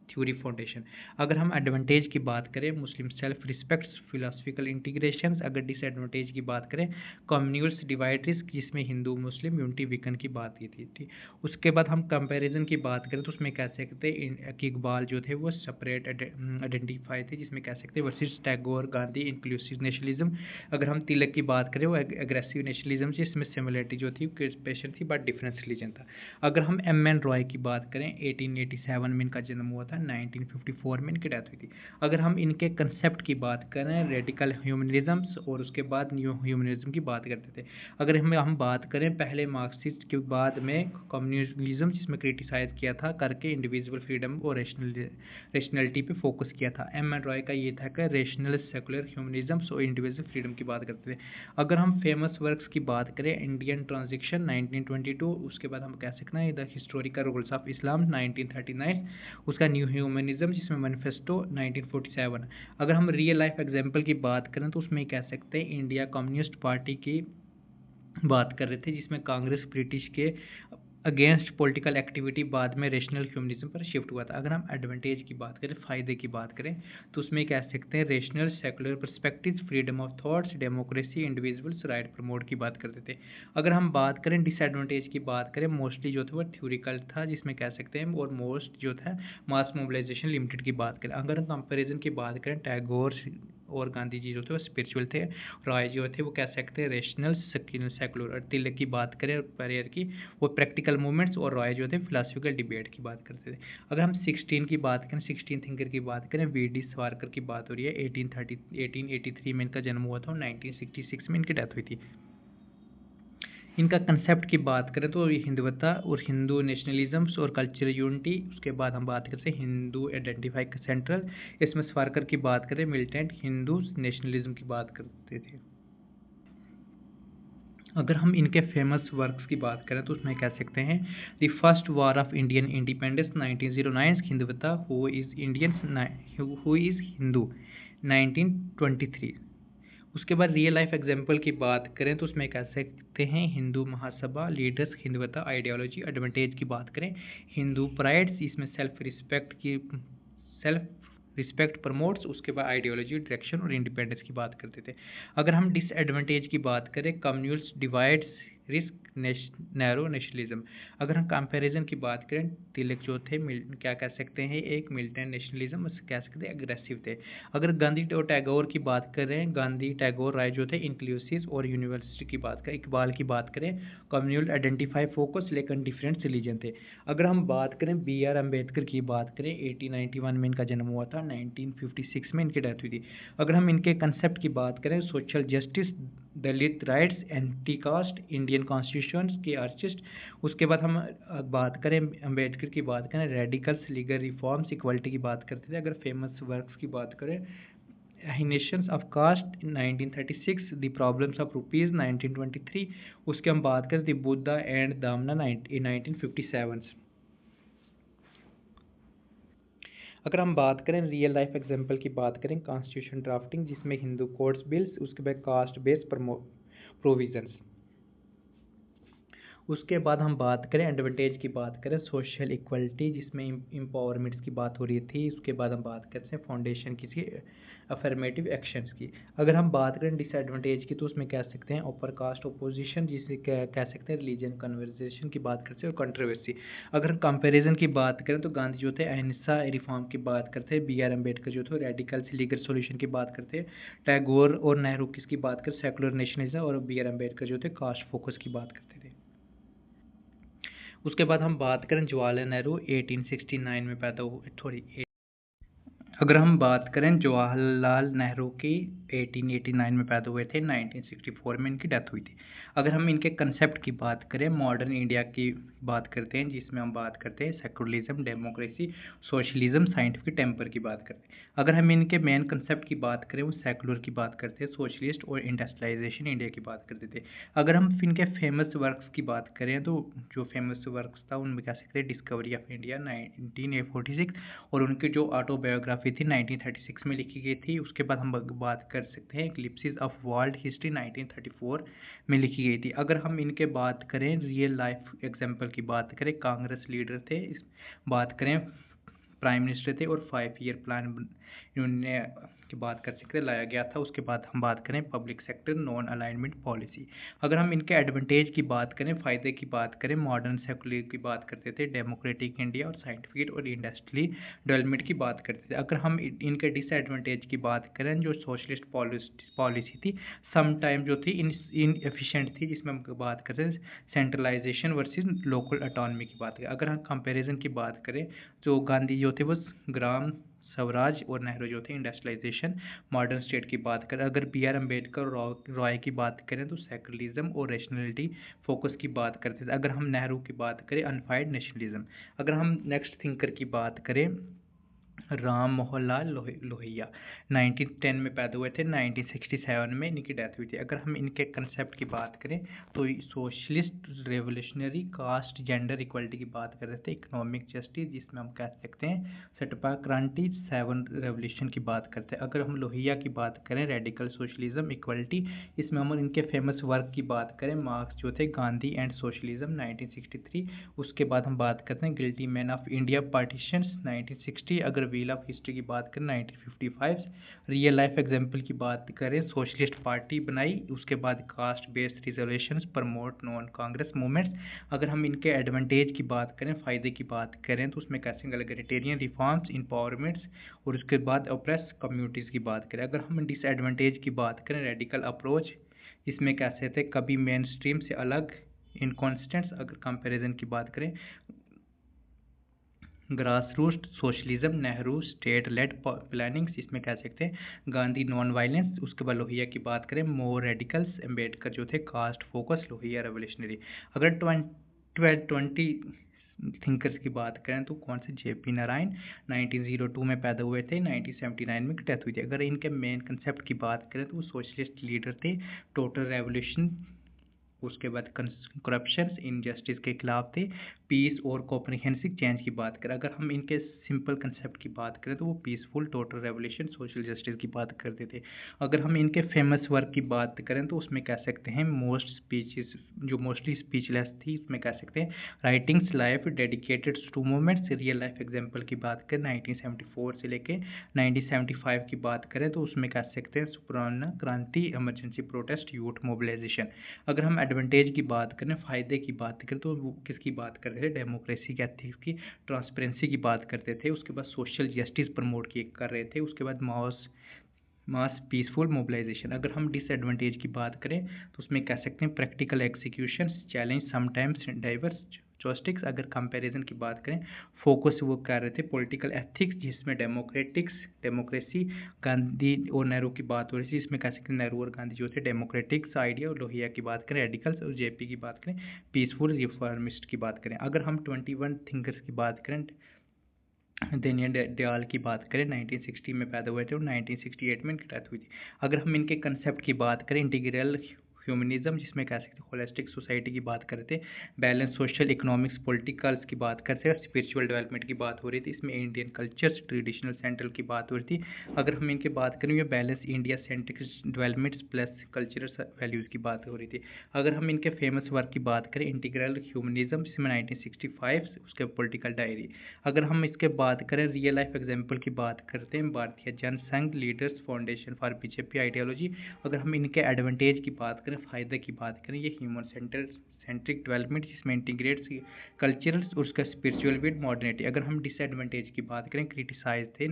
थ्योरी फाउंडेशन। अगर हम एडवांटेज की बात करें मुस्लिम सेल्फ रिस्पेक्ट फिलोसफिकल इंटीग्रेशन। अगर डिसएडवांटेज की बात करें कम्युनल्स डिवाइड रिस्क, जिसमें हिंदू मुस्लिम यूनिटी वीकन की बात की थी, ठीक। उसके बाद हम कंपैरिजन की बात करें तो उसमें कह सकते हैं कि इकबाल जो थे वो सेपरेट आइडेंटिफाई थे, जिसमें कह सकते हैं versus Tagore Gandhi inclusive nationalism. अगर हम तिलक की बात करें वो एग्रेसिव नेशनलिज्म, जिसमें सिमिलरिटी जो थी स्पेशल थी बट डिफरेंस रिलीजन था। अगर हम एम.एन. रॉय की बात करें 1887 में इनका जन्म हुआ था, 1954 में इनकी डेथ हुई थी। अगर हम इनके कंसेप्ट की बात करें रेडिकल ह्यूमनिज्म्स और उसके बाद न्यू ह्यूमनिज्म की बात करते थे। अगर हम बात करें पहले मार्क्सिस्ट के बाद में कम्युनलिज्म, जिसमें क्रिटिसाइज किया था करके इंडिविजुअल फ्रीडम और रेशनलिटी पे फोकस किया था। एम.एन. रॉय का ये था कि रेशनल सेकुलर ह्यूमनिज्म्स और इंडिविजुअल फ्रीडम की बात करते थे। अगर हम फेमस वर्क्स की बात करें इंडियन ट्रांजिशन 1922, उसके बाद हम कह सकते हैं the historical roles of Islam 1939, उसका न्यू ह्यूमनिज्म जिसमें मैनिफेस्टो 1947। अगर हम रियल लाइफ एग्जांपल की बात करें तो उसमें कह सकते हैं इंडिया कम्युनिस्ट पार्टी की बात कर रहे थे, जिसमें कांग्रेस ब्रिटिश के अगेंस्ट पॉलिटिकल एक्टिविटी बाद में रेशनल ह्यूमनिज्म पर शिफ्ट हुआ था। अगर हम एडवांटेज की बात करें फ़ायदे की बात करें तो उसमें कह सकते हैं rational secular perspective, freedom of thoughts, democracy, individuals right promote की बात करते थे। अगर हम बात करें डिसएडवांटेज की बात करें मोस्टली जो था वो थ्योरिकल था, जिसमें कह सकते हैं और मोस्ट जो था मास मोबिलाइजेशन लिमिटेड की बात करें। अगर हम कंपेरिजन की बात करें टैगोर और गांधी जी जो थे वो स्पिरिचुअल थे, रॉय जो थे वो कह सकते हैं रेशनल सेकुलर। और तिलक की बात करें और पेरियर की वो प्रैक्टिकल मूवमेंट्स, और रॉय जो थे फिलोसफिकल डिबेट की बात करते थे। अगर हम 16 की बात करें 16 थिंकर की बात करें वी.डी. सावरकर की बात हो रही है 1883 में इनका जन्म हुआ था, 1966 में इनकी डेथ हुई थी। इनका कंसेप्ट की बात करें तो हिंदुत्व और हिंदू नेशनलिज्म्स और कल्चरल यूनिटी। उसके बाद हम बात करते हैं हिंदू आइडेंटिफाई सेंट्रल, इसमें सावरकर की बात करें मिलिटेंट हिंदू नेशनलिज्म की बात करते थे। अगर हम इनके फेमस वर्क्स की बात करें तो उसमें कह सकते हैं the first war of Indian independence 1909 Hindutva who is Indian who is Hindu 1923। उसके बाद रियल लाइफ एग्जाम्पल की बात करें तो उसमें कह सकते हैं Hindu Mahasabha leaders Hindutva ideology advantage की बात करें हिंदू प्राइड्स, इसमें सेल्फ रिस्पेक्ट प्रमोट्स। उसके बाद आइडियोलॉजी डायरेक्शन और इंडिपेंडेंस की बात करते थे। अगर हम डिसएडवांटेज की बात करें कम्युनल्स डिवाइड्स रिस्क नैरो नेशनलिज्म। अगर हम कंपैरिजन की बात करें तिलक जो थे क्या कह सकते हैं एक मिलिटेंट नेशनलिज्म कह सकते हैं एग्रेसिव थे। अगर गांधी और टैगोर की बात करें गांधी टैगोर राय जो थे इंक्लूसिव और यूनिवर्सिटी की बात करें इकबाल की बात करें कम्युनल आइडेंटिफाई फोकस लेकिन डिफरेंट रिलीजन थे। अगर हम बात करें बी आर अम्बेडकर की बात करें 1891 में इनका जन्म हुआ था, 1956 में इनकी डेथ हुई थी। अगर हम इनके कंसेप्ट की बात करें social justice Dalit rights anti caste Indian constitution के आर्टिस्ट। उसके बाद हम बात करें अम्बेडकर की बात करें रेडिकल्स लीगल रिफॉर्म्स इक्वलिटी की बात करते थे। अगर फेमस वर्क्स की बात करें nations of caste 1936, the problems of rupees 1923। उसके हम बात करें द बुद्धा एंड दामना 1957। अगर हम बात करें रियल लाइफ एग्जांपल की बात करें कॉन्स्टिट्यूशन ड्राफ्टिंग जिसमें हिंदू कोर्ट्स बिल्स, उसके बाद कास्ट बेस्ड प्रोविजंस। उसके बाद हम बात करें एडवांटेज की बात करें सोशल इक्वलिटी जिसमें एम्पावरमेंट की बात हो रही थी। उसके बाद हम बात करते हैं फाउंडेशन की अफर्मेटिव एक्शंस की। अगर हम बात करें डिसएडवांटेज की तो उसमें कह सकते हैं अपर कास्ट ओपोजिशन जिसे कह सकते हैं रिलीजन कन्वर्सेशन की बात करते हैं और कंट्रोवर्सी। अगर कंपैरिजन की बात करें तो गांधी जो थे अहिंसा रिफॉर्म की बात करते हैं, बी आर अम्बेडकर जो थे रेडिकल से लीगल सोल्यूशन की बात करते हैं, टैगोर और नेहरू किसकी बात करें सेकुलर नेशनलिज्म, और बी आर अम्बेडकर जो थे कास्ट फोकस की बात करते थे। उसके बाद हम बात करें जवाहरलाल नेहरू 1869 में पैदा हुए। अगर हम बात करें जवाहरलाल नेहरू की 1889 में पैदा हुए थे, 1964 में इनकी डेथ हुई थी। अगर हम इनके कंसेप्ट की बात करें मॉडर्न इंडिया की बात करते हैं जिसमें हम बात करते हैं secularism democracy socialism scientific temper की बात करते हैं। अगर हम इनके मेन कंसेप्ट की बात करें वो सेकुलर की बात करते हैं, सोशलिस्ट और इंडस्ट्रियलाइजेशन इंडिया की बात करते थे। अगर हम इनके फेमस वर्क्स की बात करें तो जो फेमस वर्क्स था उनमें कह सकते हैं डिस्कवरी ऑफ इंडिया 1946 और उनकी जो ऑटोबायोग्राफी थी 1936 में लिखी गई थी। उसके बाद हम बात कर सकते हैं ग्लिप्सिस ऑफ वर्ल्ड हिस्ट्री 1934 में लिखी गई थी। अगर हम इनके बात करें रियल लाइफ एग्जांपल की बात करें कांग्रेस लीडर थे, बात करें प्राइम मिनिस्टर थे और 5 ईयर प्लान इन्होंने की बात कर सकते लाया गया था। उसके बाद हम बात करें public sector non alignment policy. अगर हम इनके एडवांटेज की बात करें फ़ायदे की बात करें मॉडर्न सेकुलर की बात करते थे, डेमोक्रेटिक इंडिया और साइंटिफिक और इंडस्ट्री डेवलपमेंट की बात करते थे। अगर हम इनके डिसएडवांटेज की बात करें जो सोशलिस्ट पॉलिसी थी सम टाइम जो थी इन एफिशिएंट थी जिसमें हम बात करते हैं सेंट्रलाइजेशन वर्सेस लोकल ऑटोनॉमी की बात करें। अगर हम कंपैरिजन की बात करें जो गांधी जो थे वो ग्राम स्वराज और नेहरू जो थे इंडस्ट्रियलाइजेशन मॉडर्न स्टेट की बात करें। अगर बी आर अम्बेडकर रॉय की बात करें तो सेकुलरिज्म और रैशनैलिटी फोकस की बात करते थे। अगर हम नेहरू की बात करें अनफाइड नेशनलिज्म। अगर हम नेक्स्ट थिंकर की बात करें राम मोहन लाल लोहिया 1910 में पैदा हुए थे, 1967 में इनकी डेथ हुई थी। अगर हम इनके कंसेप्ट की बात करें तो socialist revolutionary caste gender equality की बात कर रहे थे, इकोनॉमिक जस्टिस जिसमें हम कह सकते हैं सतपा क्रांति 7 रेवोल्यूशन की बात करते हैं। अगर हम लोहिया की बात करें रेडिकल सोशलिज्म इक्वलिटी, इसमें हम इनके फेमस वर्क की बात करें मार्क्स जो थे गांधी एंड सोशलिज्म 1963। उसके बाद हम बात करते हैं guilty man of India partitions 1960। अगर व्हील ऑफ हिस्ट्री की बात करें 1955। रियल लाइफ एग्जाम्पल की बात करें सोशलिस्ट पार्टी बनाई, उसके बाद caste based reservations promote non Congress movements. अगर हम इनके एडवांटेज की बात करें फ़ायदे की बात करें तो उसमें कैसे एग्रीटेरियन रिफॉर्म्स इम्पावरमेंट्स और उसके बाद ओप्रेस कम्युनिटीज़ की बात करें। अगर हम डिसएडवांटेज की बात करें रेडिकल अप्रोच इसमें कैसे थे कभी मेन स्ट्रीम से अलग इनकॉन्स्टेंट्स। अगर कंपैरिजन की बात करें grass root socialism Nehru state led plannings इसमें कह सकते हैं गांधी नॉन वायलेंस। उसके बाद लोहिया की बात करें मोर रेडिकल्स अम्बेडकर जो थे कास्ट फोकस लोहिया रेवोल्यूशनरी। अगर 20 थिंकर्स की बात करें तो कौन से जेपी नारायण 1902 में पैदा हुए थे, 1979 में डेथ हुई थी। अगर इनके मेन कंसेप्ट की बात करें तो वो सोशलिस्ट लीडर थे, टोटल रेवोल्यूशन उसके बाद करप्शन इनजस्टिस के खिलाफ थे, पीस और कॉम्प्रिहेंसिव चेंज की बात करें। अगर हम इनके सिंपल कंसेप्ट की बात करें तो वो peaceful total revolution social justice की बात करते थे। अगर हम इनके फेमस वर्क की बात करें तो उसमें कह सकते हैं मोस्ट स्पीचेस जो मोस्टली स्पीचलेस थी, उसमें कह सकते हैं writings life dedicated to movements. Real life example की बात करें 1974 से लेके 1975 की बात करें तो उसमें कह सकते हैं सुप्राना क्रांति, इमरजेंसी प्रोटेस्ट, यूथ मोबिलाइजेशन। अगर हम एडवांटेज की बात करें, फ़ायदे की बात करें तो वो किसकी बात कर रहे थे, डेमोक्रेसी की, एथिक्स की, ट्रांसपेरेंसी की बात करते थे। उसके बाद सोशल जस्टिस प्रमोट किए कर रहे थे। उसके बाद मास पीसफुल मोबिलाइजेशन। अगर हम डिसएडवांटेज की बात करें तो उसमें कह सकते हैं practical execution, challenge sometimes diverse जॉस्टिक्स। अगर कंपैरिजन की बात करें, फोकस वो कर रहे थे पॉलिटिकल एथिक्स जिसमें डेमोक्रेसी, गांधी और नेहरू की बात हो रही थी। इसमें कह सकते हैं नेहरू और गांधी जो थे डेमोक्रेटिक्स आइडिया, और लोहिया की बात करें रेडिकल्स, और जेपी की बात करें पीसफुल रिफॉर्मिस्ट की बात करें। अगर हम 21 थिंकर्स की बात करें, दीनदयाल दयाल की बात करें 1960 में पैदा हुए थे और 1968 में इनकी डेथ हुई थी। अगर हम इनके कंसेप्ट की बात करें, इंटीग्रल ह्यूमनिज्म जिसमें कह सकते हैं होलिस्टिक सोसाइटी की बात करते, बैलेंस सोशल इकोनॉमिक्स पॉलिटिकल्स की बात करते हैं, स्पिरिचुअल डेवलपमेंट की बात हो रही थी। इसमें इंडियन कल्चर्स ट्रेडिशनल सेंट्रल की बात हो रही थी। अगर हम इनके बात करें, ये balance India centric developments plus cultural values की बात हो रही थी। अगर हम इनके फेमस वर्क की बात करें, इंटीग्रल ह्यूमनिज्म जिसमें 1965 उसके पॉलिटिकल डायरी। अगर हम इसके बात करें, रियल लाइफ एग्जाम्पल की बात करते हैं, Bharatiya Jana Sangh leaders foundation for BJP ideology. अगर हम इनके एडवांटेज की बात करें, फ़ायदे की बात करें, ये ह्यूमन सेंट्रिक डेवलपमेंट जिसमें इंटीग्रेट्स कल्चरल और उसका स्पिरिचुअल विद मॉडर्निटी। अगर हम डिसएडवांटेज की बात करें, क्रिटिसाइज थे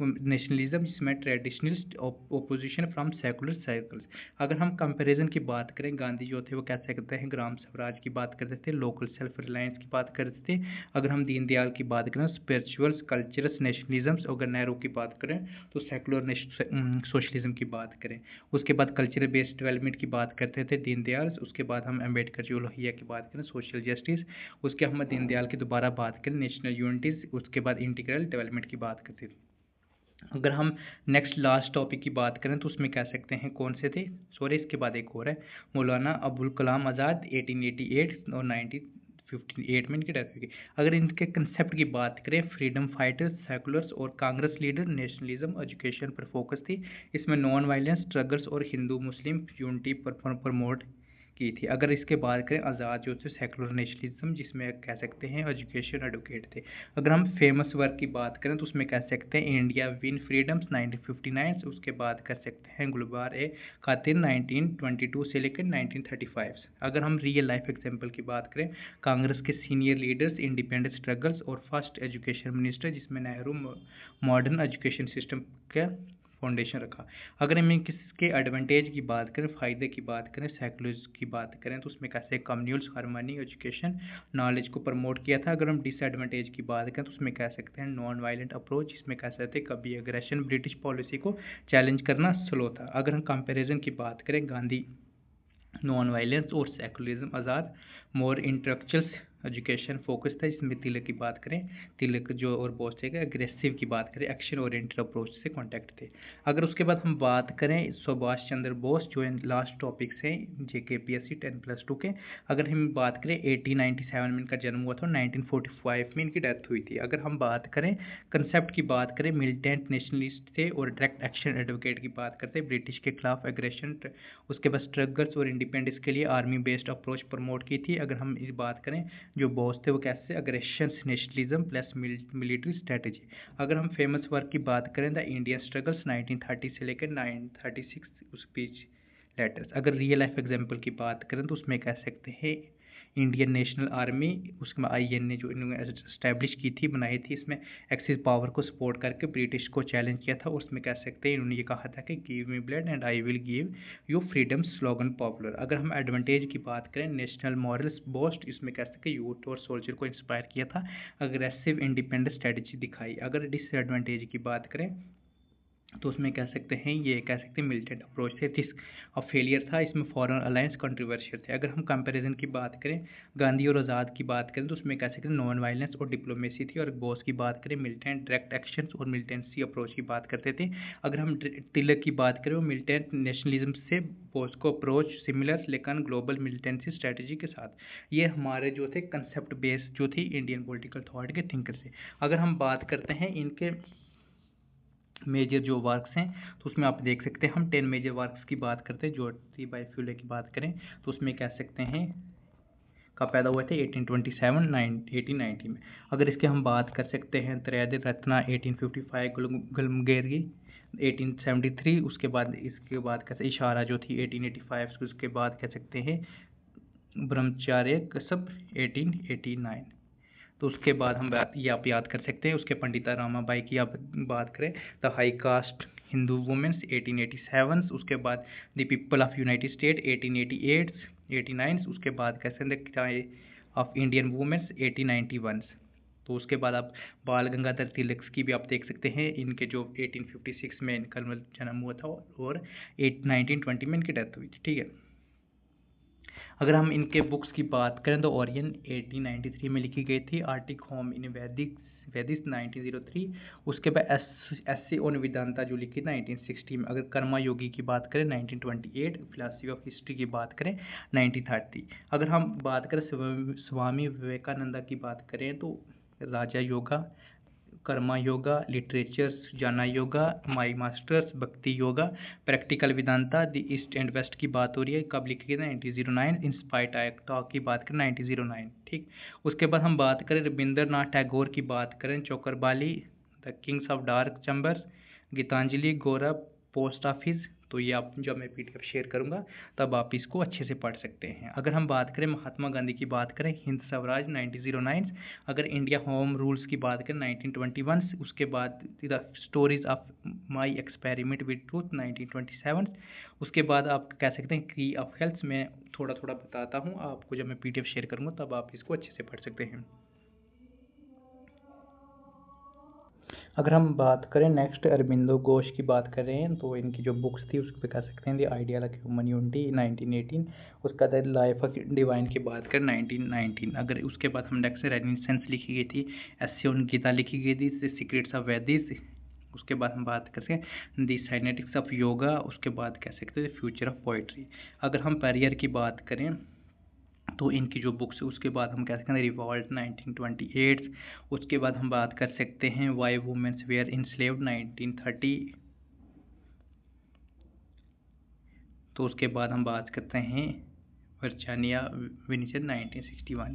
नेशनलिज्म जिसमें traditionalist opposition from secular circles. अगर हम कंपैरिजन की बात करें, गांधी जो थे वो कह सकते हैं ग्राम स्वराज की बात करते थे, लोकल सेल्फ रिलायंस की बात करते थे। अगर हम दीनदयाल की बात करें, स्पिरिचुअल्स कल्चरस नेशनलिज्म्स। अगर नेहरू की बात करें तो सेकुलर सोशलिज्म की बात करें। उसके बाद कल्चरल बेस्ड डेवलपमेंट की बात करते थे दीनदयाल। उसके बाद हम अम्बेडकर जो लोहिया की बात करें सोशल जस्टिस। उसके हम दीनदयाल की दोबारा बात करें नेशनल यूनिटीज़। उसके बाद इंटीग्रल डेवलपमेंट की बात करते थे। अगर हम नेक्स्ट लास्ट टॉपिक की बात करें तो उसमें कह सकते हैं कौन से थे, सॉरी इसके बाद एक और है, मौलाना अबुल कलाम आज़ाद 1888 और 1958 में इनकी डेथ हुई। अगर इनके कंसेप्ट की बात करें, फ्रीडम फाइटर्स, सेकुलर्स और कांग्रेस लीडर, नेशनलिज्म एजुकेशन पर फोकस थी। इसमें नॉन वायलेंस स्ट्रगल्स और हिंदू मुस्लिम यूनिटी पर प्रमोट की थी। अगर इसके बात करें, आज़ाद जो थे सेकुलर नेशनलिज्म जिसमें कह सकते हैं एजुकेशन एडवोकेट थे। अगर हम फेमस वर्क की बात करें तो उसमें कह सकते हैं इंडिया विन फ्रीडम्स 1959। उसके बाद कर सकते हैं गुलबार ए खातिर 1922 से लेकर 1935। अगर हम रियल लाइफ एग्जाम्पल की बात करें, कांग्रेस के सीनियर लीडर्स, इंडिपेंडेंस स्ट्रगल्स और फर्स्ट एजुकेशन मिनिस्टर जिसमें नेहरू मॉडर्न एजुकेशन सिस्टम का फाउंडेशन रखा। अगर हम किसके एडवांटेज की बात करें, फ़ायदे की बात करें, सेकुलरिज्म की बात करें तो उसमें कैसे कम्युनल्स हार्मनी एजुकेशन नॉलेज को प्रमोट किया था। अगर हम डिसएडवांटेज की बात करें तो उसमें कह सकते हैं नॉन वायलेंट अप्रोच, इसमें कह सकते हैं कभी एग्रेशन, ब्रिटिश पॉलिसी को चैलेंज करना स्लो था। अगर हम कंपैरिजन की बात करें, गांधी नॉन वायलेंस और सेकुलरिज्म, आज़ाद मोर इंटेलेक्चुअल एजुकेशन फोकस था। इसमें तिलक की बात करें, तिलक जो और बोस थे अग्रेसिव की बात करें, एक्शन ओरिएंटेड अप्रोच से कॉन्टैक्ट थे। अगर उसके बाद हम बात करें सुभाष चंद्र बोस जो लास्ट टॉपिक्स हैं JKPSC 10+2 के। अगर हम बात करें 1897 में इनका जन्म हुआ था, 1945 में इनकी डेथ हुई थी। अगर हम बात करें कंसेप्ट की बात करें, मिलिटेंट नेशनलिस्ट थे और डायरेक्ट एक्शन एडवोकेट की बात करते हैं, ब्रिटिश के खिलाफ एग्रेशन, उसके बाद स्ट्रगल्स और इंडिपेंडेंस के लिए आर्मी बेस्ड अप्रोच प्रमोट की थी। अगर हम इस बात करें, जो बॉस थे वो कैसे aggression, nationalism plus military strategy. अगर हम फेमस वर्क की बात करें, द इंडियन स्ट्रगल्स 1930 से लेकर 1936 स्पीच लेटर्स। अगर रियल लाइफ एग्जाम्पल की बात करें तो उसमें कह सकते हैं इंडियन नेशनल आर्मी, उसके बाद IN ने जो इन्होंने इस्टेब्लिश की थी, बनाई थी, इसमें एक्सिस पावर को सपोर्ट करके ब्रिटिश को चैलेंज किया था। उसमें कह सकते हैं इन्होंने ये कहा था कि give me blood and I will give you freedom, slogan popular. अगर हम एडवांटेज की बात करें, नेशनल मॉरल्स बोस्ट, इसमें कह सकते हैं यूथ और सोल्जर को इंस्पायर किया था, अग्रेसिव इंडिपेंडेंस स्ट्रेटजी दिखाई। अगर डिसएडवांटेज की बात करें, तो उसमें कह सकते हैं, ये कह सकते हैं मिलिटेंट अप्रोच से दिस और फेलियर था, इसमें फॉरेन अलायंस कंट्रोवर्शियल थे। अगर हम कंपैरिजन की बात करें, गांधी और आज़ाद की बात करें, तो उसमें कह सकते हैं नॉन वायलेंस और डिप्लोमेसी थी। और बोस की बात करें, मिलिटेंट डायरेक्ट एक्शंस और मिलिटेंसी अप्रोच की बात करते थे। अगर हम तिलक की बात करें, वो मिलिटेंट नेशनलिज्म से, बोस को अप्रोच सिमिलर लेकिन ग्लोबल मिलिटेंसी स्ट्रेटजी के साथ। ये हमारे जो थे कंसेप्ट बेस्ड जो थी इंडियन पॉलिटिकल थॉट के थिंकर से। अगर हम बात करते हैं इनके मेजर जो वर्क्स हैं, तो उसमें आप देख सकते हैं, हम 10 मेजर वर्क्स की बात करते हैं। ज्योति बाई फ्यूले की बात करें तो उसमें कह सकते हैं कब पैदा हुए थे, 1890 में। अगर इसके हम बात कर सकते हैं, त्रैदय रत्ना 1855, गुलमगिरी 1873, उसके बाद इसके बाद कह सकते इशारा जो थी 1885, उसके बाद कह सकते हैं ब्रह्मचार्य कसब 1889। तो उसके बाद हम ये आप याद कर सकते हैं। उसके पंडिता रामाबाई की आप बात करें, the high caste Hindu women's 1887, उसके बाद the people of united state 1888 89, उसके बाद कह सकते हैं ऑफ इंडियन वुमेन्स 1891। तो उसके बाद आप बाल गंगाधर तिलक की भी आप देख सकते हैं, इनके जो 1856 में इनका जन्म हुआ था और 1920 में इनकी डेथ हुई थी। ठीक है। अगर हम इनके बुक्स की बात करें तो ओरियन 1893 में लिखी गई थी, आर्टिक होम इन वैदिस 1903, उसके बाद एस्से ऑन वेदांता जो लिखी 1960 में। अगर कर्मा योगी की बात करें 1928, फिलासफी ऑफ हिस्ट्री की बात करें 1930। अगर हम बात करें स्वामी विवेकानंदा की बात करें तो Raja yoga, karma yoga, literatures, Jnana yoga, my masters, Bhakti yoga, practical Vedanta, the east and west की बात हो रही है, कब लिखी गई 1909, इंस्पायर्ड टॉक की बात करें 1909। ठीक। उसके बाद हम बात करें रविंद्रनाथ टैगोर की बात करें, Chokher Bali, the kings of dark chambers, Gitanjali, Gora, post office. तो ये आप जब मैं पीडीएफ शेयर करूंगा तब आप इसको अच्छे से पढ़ सकते हैं। अगर हम बात करें महात्मा गांधी की बात करें, हिंद स्वराज 1909। अगर इंडिया होम रूल्स की बात करें 1921, उसके बाद the stories of my experiment with truth 1927। उसके बाद आप कह सकते हैं की ऑफ हेल्थ, में थोड़ा थोड़ा बताता हूँ आपको, जब मैं पीडीएफ शेयर करूँगा तब आप इसको अच्छे से पढ़ सकते हैं। अगर हम बात करें नेक्स्ट अरबिंदो घोष की बात करें तो इनकी जो बुक्स थी उस पर कह सकते हैं the ideal of human unity 1918, उसका द लाइफ ऑफ डिवाइन की बात करें 1919। अगर उसके बाद हम नेक्स्ट रेनिसेंस लिखी गई थी, एस्से ऑन गीता लिखी गई थी, द सीक्रेट्स ऑफ वेदिस। उसके बाद हम बात करते हैं द साइनेटिक्स ऑफ योगा, उसके बाद कह सकते हैं फ्यूचर ऑफ पोइट्री। अगर हम पेरियर की बात करें तो इनकी जो बुक्स, उसके बाद हम कह सकते हैं रिवॉल्ट 1928। उसके बाद हम बात कर सकते हैं वाई वुमेन्स वेयर इंस्लेव्ड 1930। तो उसके बाद हम बात करते हैं वर्चानिया विनिचर 1961।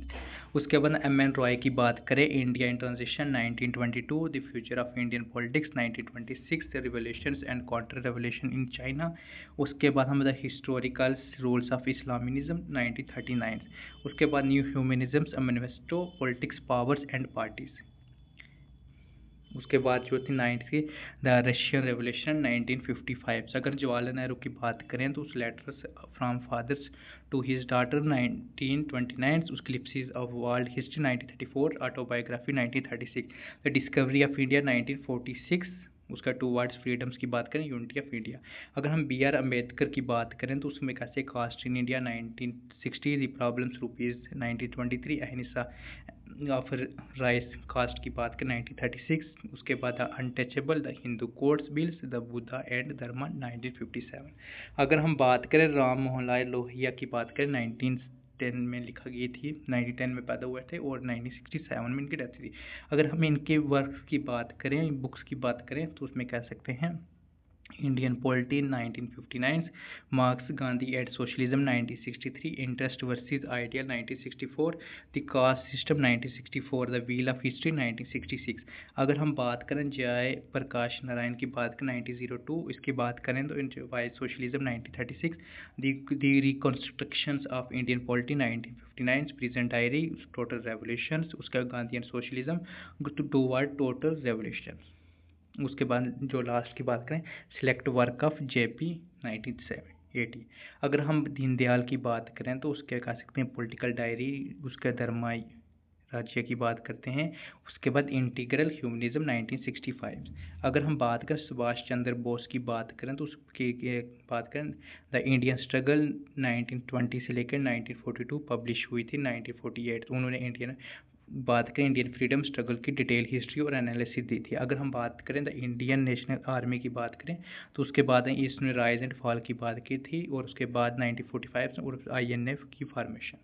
उसके बाद एम एन रॉय की बात करें, India in transition 1922, the future of Indian politics 1926, the revolutions and counter revolution in China. उसके बाद हम द हिस्टोरिकल रूल्स ऑफ इस्लामिनिज्म 1939। उसके बाद new humanism manifesto, politics, powers and parties. उसके बाद जो थी 9th की द रशियन रेवोल्यूशन 1955। अगर जवाहरलाल नेहरू की बात करें तो उस letters from fathers to his daughter 1929, उसकी glimpses of world history 1934, autobiography 1936, the discovery of India 1946, उसका टू वर्ड्स फ्रीडम्स की बात करें, यूनिटी ऑफ इंडिया। अगर हम बी आर अम्बेडकर की बात करें तो उसमें कैसे caste in India 1960, the problems rupees 1923, ahimsa of rice cast की बात करें 1936। उसके बाद the untouchable, the Hindu codes bills, the Buddha and Dharma 1957। अगर हम बात करें राम मोहन लाल लोहिया की बात करें 1910 में लिखा गई थी, 1910 में पैदा हुए थे और 1967 में इनकी डेथ थी। अगर हम इनके वर्क की बात करें, बुक्स की बात करें तो उसमें कह सकते हैं Indian polity 1959, marks Gandhi and socialism 1963, interest versus ideal 1964, the caste system 1964, the wheel of history 1966। अगर हम बात करें जय प्रकाश नारायण की बात करें 1902, इसकी बात करें तो why socialism 1936, the reconstructions of Indian polity 1959, present diary, total revolutions, उसका Gandhi and socialism toward total revolution. उसके बाद जो लास्ट की बात करें, सिलेक्ट वर्क ऑफ जेपी 1980। अगर हम दीनदयाल की बात करें तो उसके कह सकते हैं पॉलिटिकल डायरी, उसका धर्मा राज्य की बात करते हैं। उसके बाद इंटीग्रल ह्यूमनिज्म 1965। अगर हम बात करें सुभाष चंद्र बोस की बात करें तो उसकी बात करें द इंडियन स्ट्रगल 1920 से लेकर 1942 पब्लिश हुई थी 1948। उन्होंने बात करें इंडियन फ्रीडम स्ट्रगल की डिटेल हिस्ट्री और एनालिसिस दी थी। अगर हम बात करें द इंडियन नेशनल आर्मी की बात करें तो उसके बाद इसने राइज एंड फॉल की बात की थी, और उसके बाद 1945 और INF की फॉर्मेशन।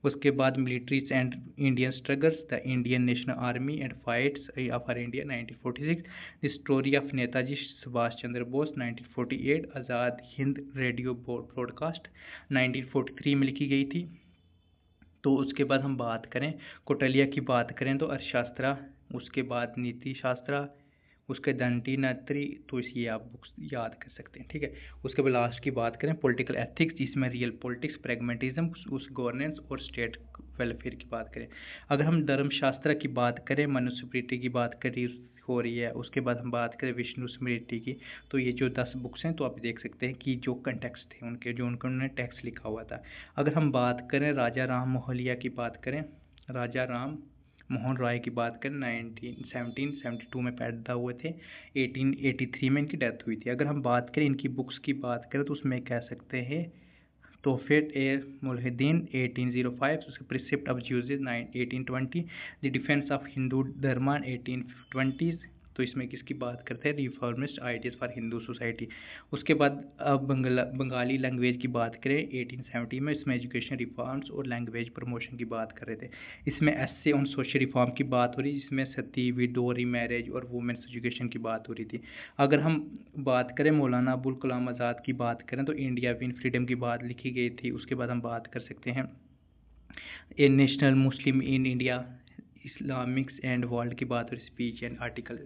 उसके बाद militaries and Indian struggles the Indian national army and fights for India 1946, the story of Netaji Subhash Chandra Bose 1948, Azad Hind radio broadcast 1943 में लिखी गई थी। तो उसके बाद हम बात करें कौटिल्य की बात करें तो अर्थशास्त्र, उसके बाद नीति शास्त्र, उसके दंडी नत्री, तो इसकी आप बुक्स याद कर सकते हैं, ठीक है। उसके बाद लास्ट की बात करें पॉलिटिकल एथिक्स, जिसमें रियल पॉलिटिक्स, प्रैग्मेटिज्म, उस गवर्नेंस और स्टेट वेलफेयर की बात करें। अगर हम धर्मशास्त्र की बात करें, मनुस्मृति की बात करी हो रही है। उसके बाद हम बात करें विष्णु स्मृति की, तो ये जो 10 बुक्स हैं तो आप देख सकते हैं कि जो कंटेक्स्ट थे उनके, जो उन्होंने टेक्स्ट लिखा हुआ था। अगर हम बात करें राजा राम मोहलिया की बात करें, राजा राम मोहन राय की बात करें 1772 में पैदा हुए थे, 1883 में इनकी डेथ हुई थी। अगर हम बात करें इनकी बुक्स की बात करें तो उसमें कह सकते हैं तोहफेत ए मुल्हिदीन 1805, उसके precept of Jesus 1820, the defence of Hindu dharma 1820। तो इसमें किसकी बात करते हैं, reformist ideas for Hindu society. उसके बाद अब बंगाली लैंग्वेज की बात करें 1870 में, इसमें एजुकेशन रिफॉर्म्स और लैंग्वेज प्रमोशन की बात कर रहे थे। इसमें एस्से ऑन सोशल रिफॉर्म की बात हो रही, जिसमें सती, विडो, रीमैरिज और वुमेन्स एजुकेशन की बात हो रही थी। अगर हम बात करें मौलाना अबुल कलाम आज़ाद की बात करें तो इंडिया विन फ्रीडम की बात लिखी गई थी। उसके बाद हम बात कर सकते हैं a national Muslim in India, Islamics and world की बात और स्पीच एंड आर्टिकल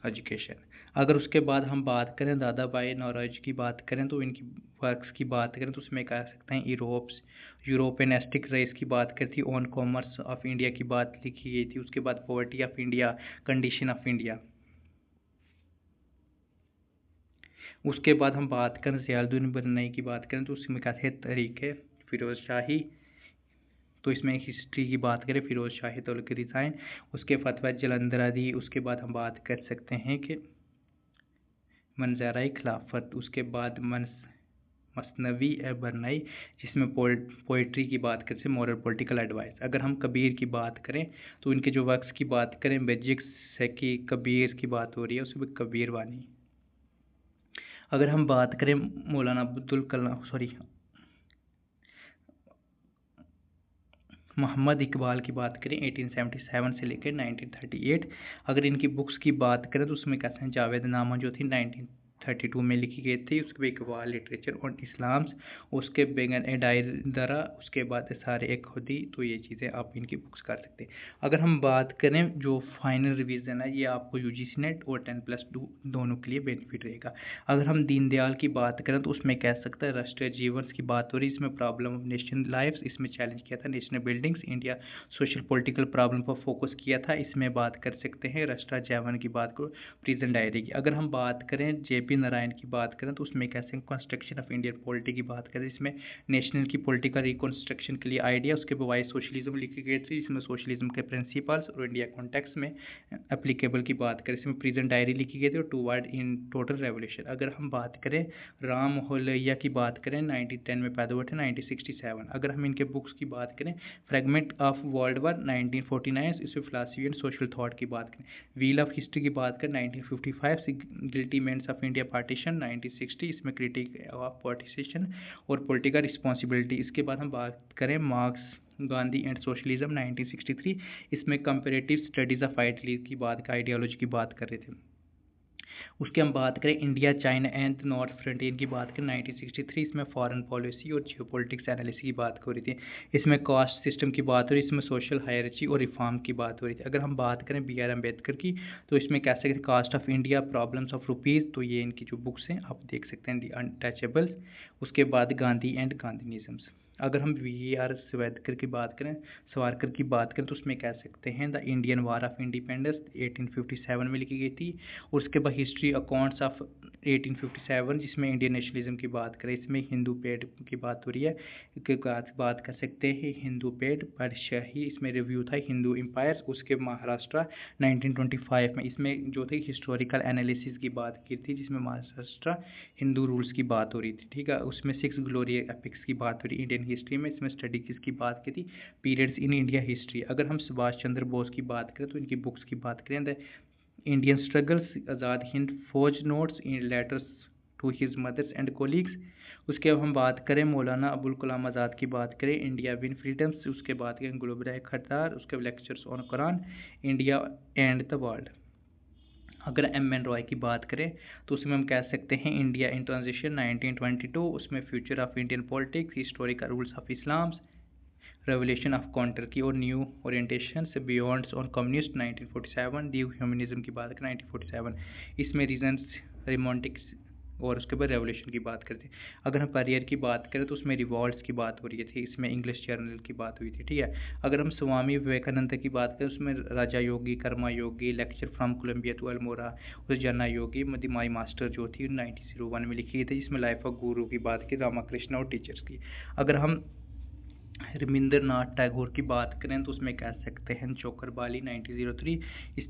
एजुकेशन। अगर उसके बाद हम बात करें दादा भाई नौरोजी की बात करें तो इनकी वर्क्स की बात करें तो उसमें कह सकते हैं यूरोपियनिस्टिक रेस की बात करती, ऑन कॉमर्स ऑफ इंडिया की बात लिखी गई थी। उसके बाद poverty of India, condition of India. उसके बाद हम बात करें ज़ियाउद्दीन बरनई की बात करें तो उसमें कहते हैं तरीक़े फ़िरोज़ शाही, तो इसमें हिस्ट्री की बात करें फ़िरोज़ शाही तुगलक डिज़ाइन, उसके फतवा जलंधरादी। उसके बाद हम बात कर सकते हैं कि मंजराई खिलाफत, उसके बाद मसनवी बरनई, जिसमें पोइट्री की बात करते हैं मॉरल पॉलिटिकल एडवाइस। अगर हम कबीर की बात करें तो इनके जो वर्क्स की बात करें बेजिक सेकी कबीर की बात हो रही है, उसमें कबीर वानी। अगर हम बात करें मौलाना अब्दुल कलाम मोहम्मद इकबाल की बात करें 1877 से लेकर 1938। अगर इनकी बुक्स की बात करें तो उसमें कहते हैं जावेदनामा जो थी 1932 में लिखी गई थी। उसके बाद इकबाल लिटरेचर और इस्लाम्स, उसके बेगन ए डायरा, उसके बाद सारे एक खुदी। तो ये चीज़ें आप इनकी बुक्स कर सकते हैं। अगर हम बात करें जो फाइनल रिवीजन है ये आपको UGC नेट और 10+2 दोनों के लिए बेनिफिट रहेगा। अगर हम दीनदयाल की बात करें तो उसमें कह सकते हैं राष्ट्रीय जीवन की बात हो रही, इसमें प्रॉब्लम ऑफ नेशन लाइफ्स, इसमें चैलेंज किया था national buildings, India social political problem पर फोकस किया था। इसमें बात कर सकते हैं राष्ट्रीय जीवन की बात को, प्रिजन डायरी की। अगर हम बात करें JP नारायण की बात करें तो उसमें कैसे कंस्ट्रक्शन ऑफ इंडियन पॉलिटी की बात करें, इसमें नेशनल की पॉलिटिकल रिकॉन्स्ट्रक्शन के लिए आइडिया, उसके बाद वाई सोशलिज्म लिखी गई थी, इसमें सोशलिज्म के प्रिंसिपल्स और इंडिया कॉन्टेक्स्ट में एप्लीकेबल की बात करें, इसमें प्रिजन डायरी लिखी गई थी और टूवर्ड इन टोटल रेवोल्यूशन। अगर हम बात करें राम मोहलैया की बात करें 1910 में पैदा हुए थे 1967। अगर हम इनके बुक्स की बात करें फ्रेगमेंट ऑफ वर्ल्ड वार 1949, इसमें फिलासफी एंड सोशल थॉट की बात करें, व्हील ऑफ हिस्ट्री की बात करें 1955, guilty men's of India partition 1960, इसमें क्रिटिक ऑफ पार्टीशन और पॉलिटिकल रिस्पॉन्सिबिलिटी। इसके बाद हम बात करें मार्क्स गांधी एंड सोशलिज्म 1963, इसमें कंपेरेटिव स्टडीज़ ऑफ आइडियली की बात, आइडियोलॉजी की बात कर रहे थे। उसके हम बात करें India China and north frontier की बात करें 1963, इसमें फॉरेन पॉलिसी और जियोपॉलिटिक्स एनालिसिस की बात हो रही थी। इसमें कास्ट सिस्टम की बात हो रही, इसमें सोशल हायरार्ची और रिफॉर्म की बात हो रही थी। अगर हम बात करें BR अम्बेडकर की तो इसमें कह सकते हैं caste of India, problems of rupees, तो ये इनकी जो बुक्स हैं आप देख सकते हैं दी अनटचेबल्स। उसके बाद गांधी एंड गांधीनिज़म्स। अगर हम वी आर सावरकर की बात करें तो उसमें कह सकते हैं the Indian war of independence 1857 में लिखी गई थी। और उसके बाद हिस्ट्री अकाउंट्स ऑफ 1857 जिसमें इंडियन नेशनलिज्म की बात करें, इसमें हिंदू पेड़ की बात हो रही है। इसके बाद बात कर सकते हैं हिंदू पेड़ बादशाही, इसमें रिव्यू था हिंदू एम्पायर। उसके महाराष्ट्र 1925 में इसमें जो थी हिस्टोरिकल एनालिसिस की बात की थी, जिसमें महाराष्ट्र हिंदू रूल्स की बात हो रही थी, ठीक है। उसमें 6 ग्लोरी एपिक्स की बात हो रही इंडियन हिस्ट्री में, इसमें स्टडी किसकी बात की थी, पीरियड्स इन इंडिया हिस्ट्री। अगर हम सुभाष चंद्र बोस की बात करें तो इनकी बुक्स की बात करें, the Indian struggles, Azad Hind Fauj, notes in letters to his mothers and colleagues. उसके अब हम बात करें मौलाना अबुल कलाम आज़ाद की बात करें, इंडिया विन फ्रीडम्स। उसके बाद करें गुलबराय खट्टार, उसके lectures on Quran, India and the world. अगर एम एन रॉय की बात करें तो उसमें हम कह सकते हैं इंडिया इन ट्रांजिशन 1922, उसमें future of Indian politics, historical rules of Islam's, revolution of counter की और न्यू ओरिएंटेशन से beyond on communist 1947, the humanism की बात करें 1947, इसमें रीजन्स रिमोटिक्स और उसके बाद रेवोल्यूशन की बात करते हैं। अगर हम करियर की बात करें तो उसमें रिवॉल्ट्स की बात हो रही थी, इसमें इंग्लिश जर्नल की बात हुई थी, ठीक है। अगर हम स्वामी विवेकानंद की बात करें उसमें Raja Yogi, Karma Yogi, lecture from Colombia to Almora, उस जन्ना योगी माई मास्टर जो थी 1901 में लिखी गई थी, जिसमें लाइफ ऑफ गुरु की बात की, रामाकृष्ण और टीचर्स की। अगर हम रविंद्रनाथ टैगोर की बात करें तो उसमें कह सकते हैं चोकरबाली 1903,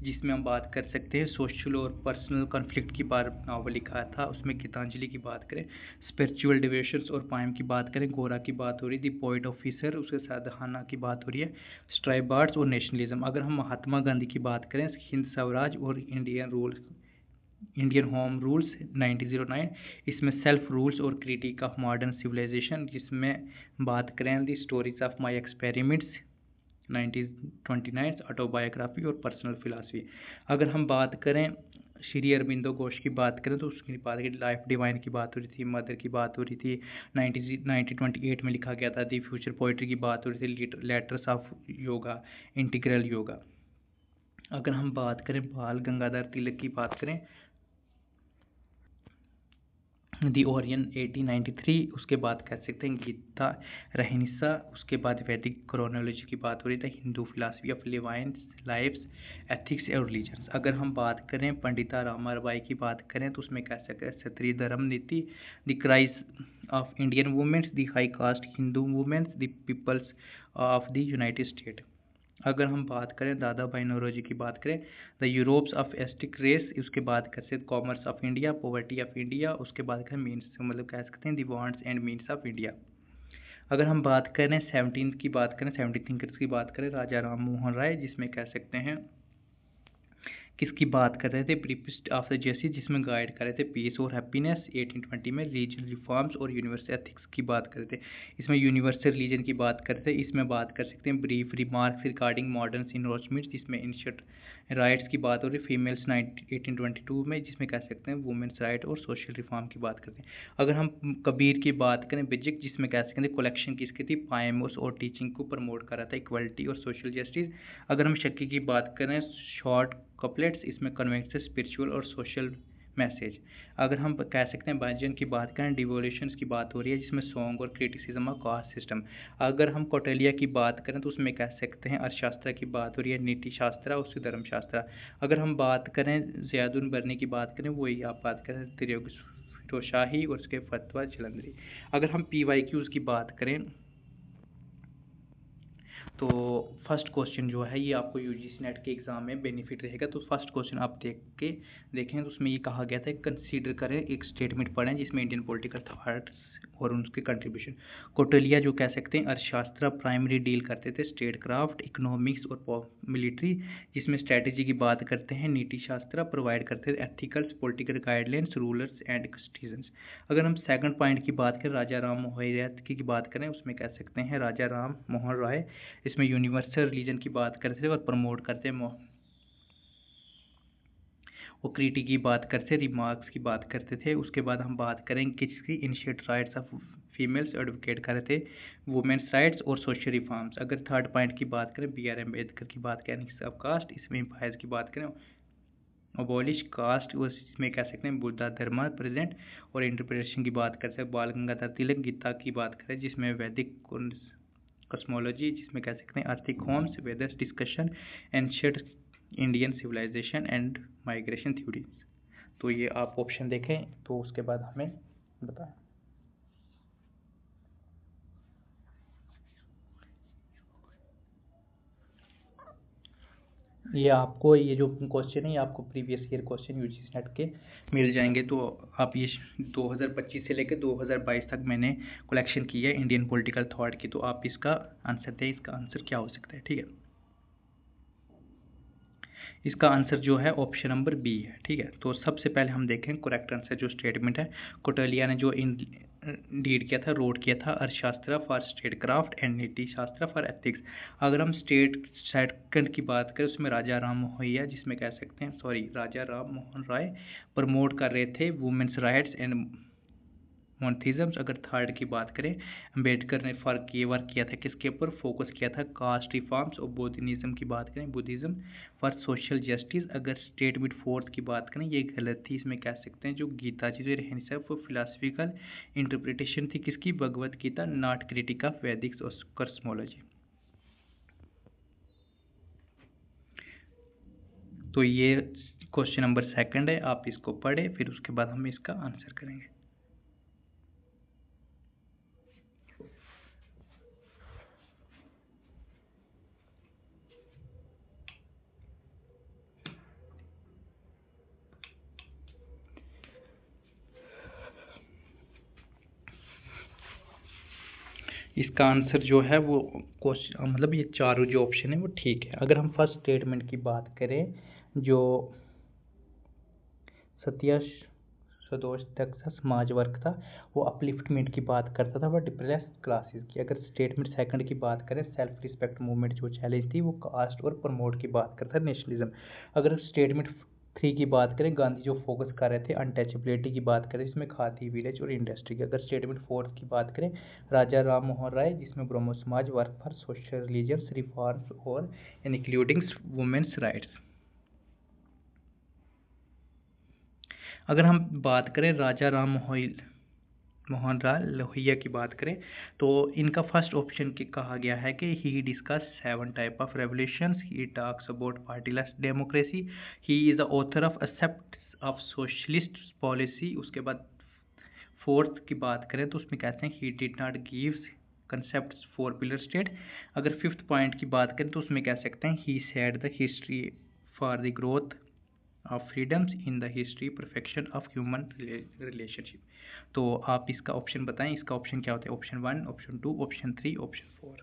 जिसमें हम बात कर सकते हैं सोशल और पर्सनल कॉन्फ्लिक्ट की बार नावल लिखा था। उसमें गीतांजलि की बात करें, स्पिरिचुअल डिवोशंस और पाइम की बात करें, गोरा की बात हो रही थी, पोइट ऑफिसर, उसके साधहाना की बात हो रही है, स्ट्राइबार्ड्स और नेशनलिज्म। अगर हम महात्मा गांधी की बात करें, हिंद स्वराज और इंडियन होम रूल्स 1909, इसमें सेल्फ रूल्स और क्रिटिक ऑफ मॉडर्न सिविलाइजेशन, जिसमें बात करें the stories of my experiments 1929, autobiography और पर्सनल फिलासफी। अगर हम बात करें श्री अरबिंदो घोष की बात करें तो उसकी बात की लाइफ डिवाइन की बात हो रही थी, मदर की बात हो रही थी, 1928 में लिखा गया था। दी फ्यूचर पोइट्री की बात हो रही थी, letters of yoga, integral yoga. अगर हम बात करें बाल गंगाधर तिलक की बात करें, दी ओरियन 1893, उसके बाद कह सकते हैं गीता रहनिसा। उसके बाद वैदिक क्रोनोलॉजी की बात हो रही थी, हिंदू फिलासफी ऑफ लिवाइंस, लाइफ्स, एथिक्स और रिलीजन्स। अगर हम बात करें पंडिता रामाबाई की बात करें तो उसमें कह सकते हैं Kshatriya Dharma Niti, the cries of Indian women's, the high caste Hindu women's, the peoples of the united state. अगर हम बात करें दादा भाई नौरोजी की बात करें, the Europe's of Asiatic race, उसके बाद कर सकते commerce of India, poverty of India, उसके बाद करें मीन्स, मतलब कह सकते हैं the wants and means of India. अगर हम बात करें 17 की बात करें, 70 थिंकर्स की बात करें, राजा राम मोहन राय, जिसमें कह सकते हैं किसकी बात कर रहे थे, प्रीपिस्ट ऑफ द जेसी, जिसमें गाइड कर रहे थे पीस और हैप्पीनेस। 1820 में रिलीजन रिफॉर्म्स और यूनिवर्सल एथिक्स की बात कर रहे थे, इसमें यूनिवर्सल रिलीजन की बात करते थे। इसमें बात कर सकते हैं ब्रीफ रिमार्क्स रिगार्डिंग मॉडर्न इनरोचमेंट्स, जिसमें इंशर्ट राइट्स की बात हो रही है फीमेल्स 1822 में, जिसमें कह सकते हैं वुमेन्स राइट और सोशल रिफॉर्म की बात करते हैं। अगर हम कबीर की बात करें बिजिक, जिसमें कह सकते हैं कलेक्शन किसकी थी, पायमोस और टीचिंग को प्रमोट कर रहा था, इक्वलिटी और सोशल जस्टिस। अगर हम शक्की की बात करें शॉर्ट कपलेट्स, इसमें कन्वेंस स्पिरिचुअल और सोशल मैसेज। अगर हम कह सकते हैं बाजन की बात करें, डिवोल्यूशंस की बात हो रही है, जिसमें सॉन्ग और क्रिटिसिज्म ऑफ कास्ट सिस्टम। अगर हम कौटिल्य की बात करें तो उसमें कह सकते हैं अर्थशास्त्र की बात हो रही है, नीति शास्त्र, उससे धर्मशास्त्र। अगर हम बात करें ज़ियादुल बरनी की बात करें, वही आप बात करें फिरोशाही और उसके फतवा जलंधरी। अगर हम PYQs की बात करें तो फर्स्ट क्वेश्चन जो है ये आपको यूजीसी नेट के एग्ज़ाम में बेनिफिट रहेगा। तो फर्स्ट क्वेश्चन आप देखें तो उसमें ये कहा गया था कंसीडर करें, एक स्टेटमेंट पढ़ें जिसमें इंडियन पॉलिटिकल थॉट्स और उनके कंट्रीब्यूशन। कौटिल्य जो कह सकते हैं अर्थशास्त्र प्राइमरी डील करते थे स्टेट क्राफ्ट, इकोनॉमिक्स और मिलिट्री, जिसमें स्ट्रेटजी की बात करते हैं। नीति शास्त्र प्रोवाइड करते थे ethicals, political guidelines, rulers and citizens. अगर हम सेकंड पॉइंट की बात करें, राजा राम मोहन राय की बात करें, उसमें कह सकते हैं राजा राम मोहन राय, इसमें यूनिवर्सल रिलीजन की बात करते थे और प्रमोट करते हैं, वो क्रिटिक की बात करते, रिमार्क्स की बात करते थे। उसके बाद हम बात करें किसकी, initiate rights of females, advocate कर रहे थे वुमेन्स राइट्स और सोशल रिफॉर्म्स। अगर थर्ड पॉइंट की बात करें, BR अम्बेडकर की बात करें, ऑफ कास्ट, इसमें एम्पायर की बात करें, अबॉलिश कास्ट, उसमें कह सकते हैं बुद्धा धर्मा प्रेजेंट। और इंटरप्रिटेशन की बात करते हैं बाल गंगाधर तिलक गीता की बात करें जिसमें वैदिक कॉस्मोलॉजी, जिसमें कह सकते हैं arctic homes Vedas discussion ancient Indian civilization and migration theories. तो ये आप ऑप्शन देखें तो उसके बाद हमें बताएं। ये आपको ये जो क्वेश्चन है ये आपको previous year question UGC net के मिल जाएंगे। तो आप ये 2025 से लेकर 2022 तक मैंने कलेक्शन की है इंडियन पॉलिटिकल थॉट की। तो आप इसका आंसर दें, इसका आंसर क्या हो सकता है, ठीक है। इसका आंसर जो है ऑप्शन नंबर बी है, ठीक है। तो सबसे पहले हम देखें करेक्ट आंसर जो स्टेटमेंट है, कोटलिया ने जो डीड किया था, रोड किया था अर्थशास्त्र फॉर स्टेट क्राफ्ट एंड नीति शास्त्र फॉर एथिक्स। अगर हम स्टेट सेकंड की बात करें उसमें राजा राम मोहन, जिसमें कह सकते हैं राजा राम मोहन राय प्रमोट कर रहे थे वुमेन्स राइट्स एंड मोनथिज्म। अगर थर्ड की बात करें अम्बेडकर ने वर्क किया था किसके ऊपर, फोकस किया था कास्ट रिफॉर्म्स। और बुद्धिज्म की बात करें बुद्धिज्म फॉर सोशल जस्टिस। अगर स्टेटमेंट फोर्थ की बात करें ये गलत थी, इसमें कह सकते हैं जो गीता जी जो रहनी चाहिए वो फिलासफिकल इंटरप्रिटेशन थी किसकी, Bhagavad Gita, not critic of वैदिक कॉस्मोलॉजी। तो ये क्वेश्चन नंबर सेकंड है, आप इसको पढ़े फिर उसके बाद हम इसका आंसर करेंगे। इसका आंसर जो है वो क्वेश्चन मतलब ये चारों जो ऑप्शन है वो ठीक है। अगर हम फर्स्ट स्टेटमेंट की बात करें जो सत्या सदोष तक समाज वर्ग था वो अपलिफ्टमेंट की बात करता था, वह डिप्रेस क्लासेस की। अगर स्टेटमेंट सेकंड की बात करें सेल्फ रिस्पेक्ट मूवमेंट जो चैलेंज थी वो कास्ट और प्रमोट की बात करता है नेशनलिज्म। अगर स्टेटमेंट थ्री की बात करें गांधी जो फोकस कर रहे थे अनटचेबिलिटी की बात करें जिसमें खादी विलेज और इंडस्ट्री की। अगर स्टेटमेंट फोर्थ की बात करें राजा राम मोहन राय जिसमें ब्रह्मो समाज work for social religious reforms और इंक्लूडिंग वुमेन्स राइट्स। अगर हम बात करें राजा राम मोहन राय लोहिया की बात करें तो इनका फर्स्ट ऑप्शन की कहा गया है कि he discuss 7 type of revolutions, he talks about partyless democracy, he is the author of except of socialist policy. उसके बाद फोर्थ की बात करें तो उसमें कहते हैं he did not gives concept for pillar state. अगर फिफ्थ पॉइंट की बात करें तो उसमें कह सकते हैं he said the history for the growth of freedoms in the history perfection of human relationship. तो आप इसका ऑप्शन बताएं, इसका ऑप्शन क्या होता है, ऑप्शन 1, ऑप्शन 2, ऑप्शन 3, ऑप्शन 4।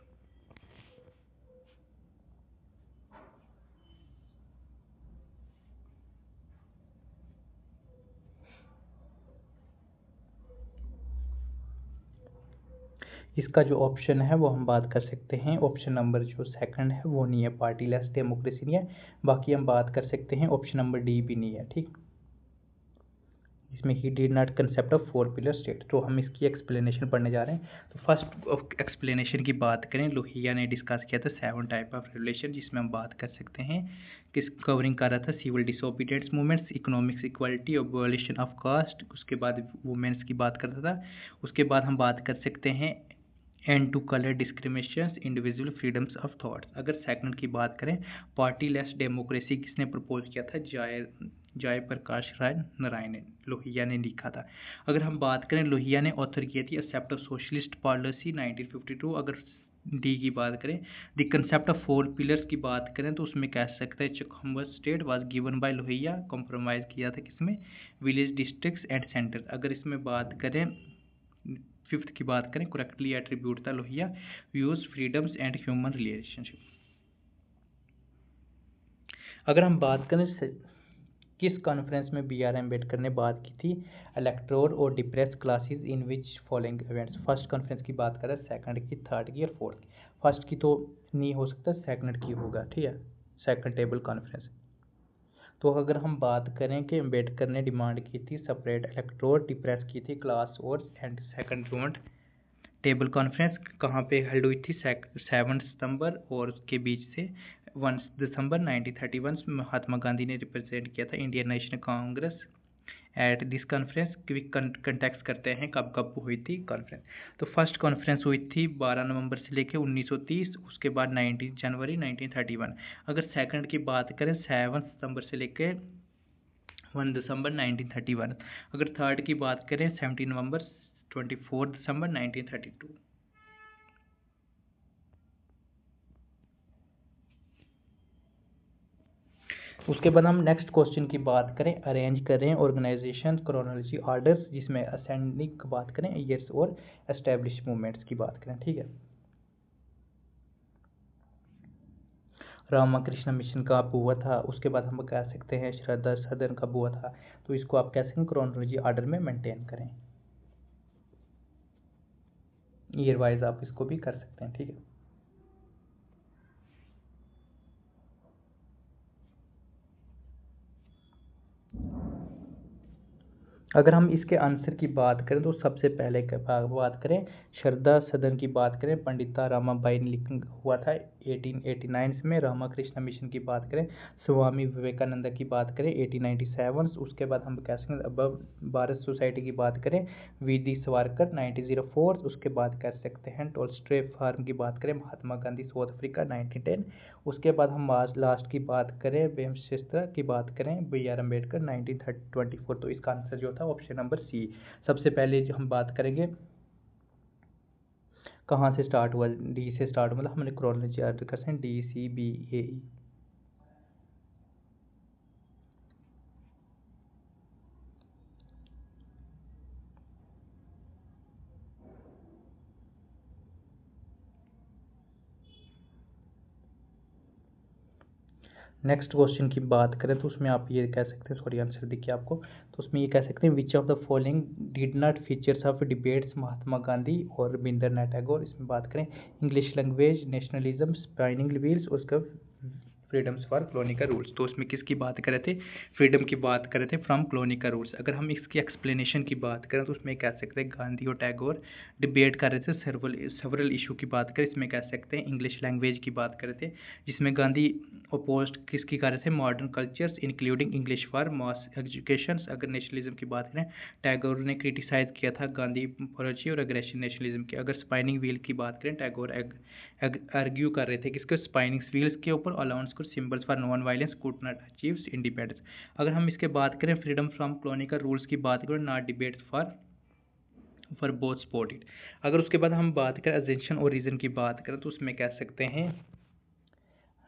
इसका जो ऑप्शन है वो हम बात कर सकते हैं ऑप्शन नंबर जो सेकंड है वो नहीं है, पार्टीलेस डेमोक्रेसी नहीं है। बाकी हम बात कर सकते हैं ऑप्शन नंबर डी भी नहीं है, ठीक। इसमें he did not concept of 4 pillar state. तो हम इसकी एक्सप्लेनेशन पढ़ने जा रहे हैं। तो फर्स्ट एक्सप्लेनेशन की बात करें लोहिया ने डिस्कस किया था 7 टाइप ऑफ रेगुलेशन, जिसमें हम बात कर सकते हैं किस कवरिंग कर रहा था civil disobedience movements, economics equality, abolition of caste. उसके बाद वुमेन्स की बात करता था। उसके बाद हम बात कर सकते हैं and to colour discrimination, individual freedoms of thoughts. अगर सेकंड की बात करें पार्टी लेस डेमोक्रेसी किसने प्रपोज किया था, जयप्रकाश राय नारायण लोहिया ने लिखा था। अगर हम बात करें लोहिया ने ऑथर की थी एक्सेप्ट ऑफ सोशलिस्ट पॉलिसी 1952। अगर डी की बात करें द कंसेप्ट ऑफ 4 पिलर्स की बात करें तो उसमें कह सकते हैं Chaukhamba state was given by Lohia, compromise किया था किसमें, विलेज डिस्ट्रिक्ट्स एंड सेंटर। अगर इसमें बात करें फिफ्थ की बात करें करेक्टली एट्रीब्यूट था Lohia views freedoms and human relationship. अगर हम बात करें किस कॉन्फ्रेंस में बी आर अम्बेडकर ने बात की थी, इलेक्टोर और depress classes in which following events. First conference की बात करें, सेकंड की, थर्ड की और फोर्थ की। फर्स्ट की तो नहीं हो सकता, सेकंड की होगा, ठीक है, सेकंड टेबल कॉन्फ्रेंस। तो अगर हम बात करें कि अम्बेडकर ने डिमांड की थी सेपरेट इलेक्टोर, डिप्रेस की थी क्लास और and second want table conference कहाँ पे हेल्ड हुई थी? 7 सितंबर और उसके बीच से 1 दिसंबर 1931 में महात्मा गांधी ने रिप्रेजेंट किया था Indian national Congress at this conference. Context करते हैं कब कब हुई थी कॉन्फ्रेंस। तो फर्स्ट कॉन्फ्रेंस हुई थी 12 नवंबर से लेकर 1930, उसके बाद 19 जनवरी 1931। अगर सेकंड की बात करें 7 सितंबर से लेकर 1 दिसंबर 1931। अगर थर्ड की बात करें 17 नवंबर 24 दिसंबर 1932। उसके बाद हम नेक्स्ट क्वेश्चन की बात करें, अरेंज करें ऑर्गेनाइजेशन क्रोनोलॉजी ऑर्डर्स, जिसमें असेंडिंग की बात करें, ईयर्स और एस्टेब्लिश मूवमेंट्स की बात करें। ठीक है, रामकृष्ण मिशन कब हुआ था, उसके बाद हम कह सकते हैं श्रद्धा सदन कब हुआ था। तो इसको आप कैसे क्रोनोलॉजी ऑर्डर में मेंटेन करें, ईयर वाइज आप इसको भी कर सकते हैं। ठीक है, अगर हम इसके आंसर की बात करें तो सबसे पहले बात करें श्रद्धा सदन की बात करें, पंडिता रामाबाई ने हुआ था 1889 में। रामकृष्ण मिशन की बात करें, स्वामी विवेकानंद की बात करें 1897। उसके बाद हम कह सकते हैं अब भारत सोसाइटी की बात करें, वी.डी. सावरकर 1904। उसके बाद कह सकते हैं टोल्स्टॉय फार्म की बात करें, महात्मा गांधी साउथ अफ्रीका 1910। उसके बाद हम लास्ट की बात करें वेमशिस्त्र की बात करें, बी आर अम्बेडकर 1924। तो इसका आंसर जो था ऑप्शन नंबर सी। सबसे पहले जो हम बात करेंगे कहाँ से स्टार्ट हुआ, डी से स्टार्ट, मतलब हमने क्रोनोलॉजी अर्थ कर सकते हैं डी सी बी ए ई। नेक्स्ट क्वेश्चन की बात करें तो उसमें आप ये कह सकते हैं, सॉरी आंसर देखिए आपको, तो उसमें ये कह सकते हैं which of the following did not features of debates Mahatma Gandhi और रविंद्रनाथ टैगोर। इसमें बात करें English language, nationalism, spinning wheels, उसका फ्रीडम्स फॉर कॉलोनियल रूल्स। तो उसमें किसकी बात कर रहे थे? फ्रीडम की बात कर रहे थे फ्रॉम कॉलोनियल रूल्स। अगर हम इसकी एक्सप्लेनेशन की बात करें तो उसमें कह सकते हैं गांधी और टैगोर डिबेट कर रहे थे सेवरल इशू की बात करें, इसमें कह सकते हैं इंग्लिश लैंग्वेज की बात कर रहे थे, जिसमें गांधी अपोस्ट किसकी कर रहे थे? Modern cultures including English for mass education. अगर नेशनलिज्म की बात करें, टैगोर ने क्रिटिसाइज किया था गांधी पॉलिसी और अग्रेशन नेशनलिज्म की। अगर स्पाइनिंग व्हील की बात करें, टैगोर आर्ग्यू कर रहे थे किसके? स्पाइनिंग व्हील्स के ऊपर, अलाउंस को symbols for non violence could not achieves independence. अगर हम इसके बात करें फ्रीडम फ्रॉम कॉलोनियल रूल्स की बात करें, not debates for both supported. अगर उसके बाद हम बात करें अजेंशन और रीजन की बात करें तो उसमें कह सकते हैं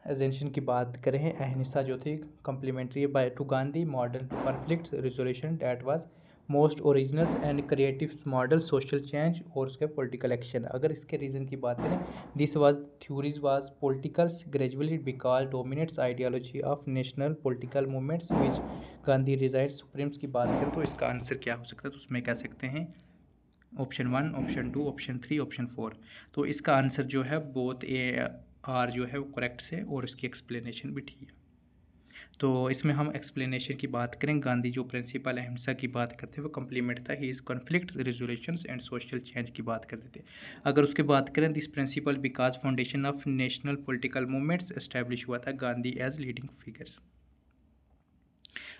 एजेंशन की बात करें, अहिंसा जो थी complementary by to Gandhi, modern conflict resolution that was most original and creative model social change और उसके पॉलिटिकल एक्शन। अगर इसके रीज़न की बात करें, this was theories was politicals gradually because dominates ideology of national political movements which Gandhi resided supremes की बात करें तो इसका आंसर क्या हो सकता है? तो उसमें कह सकते हैं ऑप्शन 1, ऑप्शन 2, ऑप्शन 3, ऑप्शन 4। तो इसका आंसर जो है बोथ ए आर जो है वो करेक्ट है और इसकी एक्सप्लेनेशन भी ठीक है। तो इसमें हम एक्सप्लेनेशन की बात करें, गांधी जो प्रिंसिपल अहिंसा की बात करते हैं वो कम्प्लीमेंट था he is conflict resolution and social change की बात करते थे। अगर उसके बात करें this principle because foundation of national political movements establish हुआ था गांधी एज लीडिंग फिगर्स।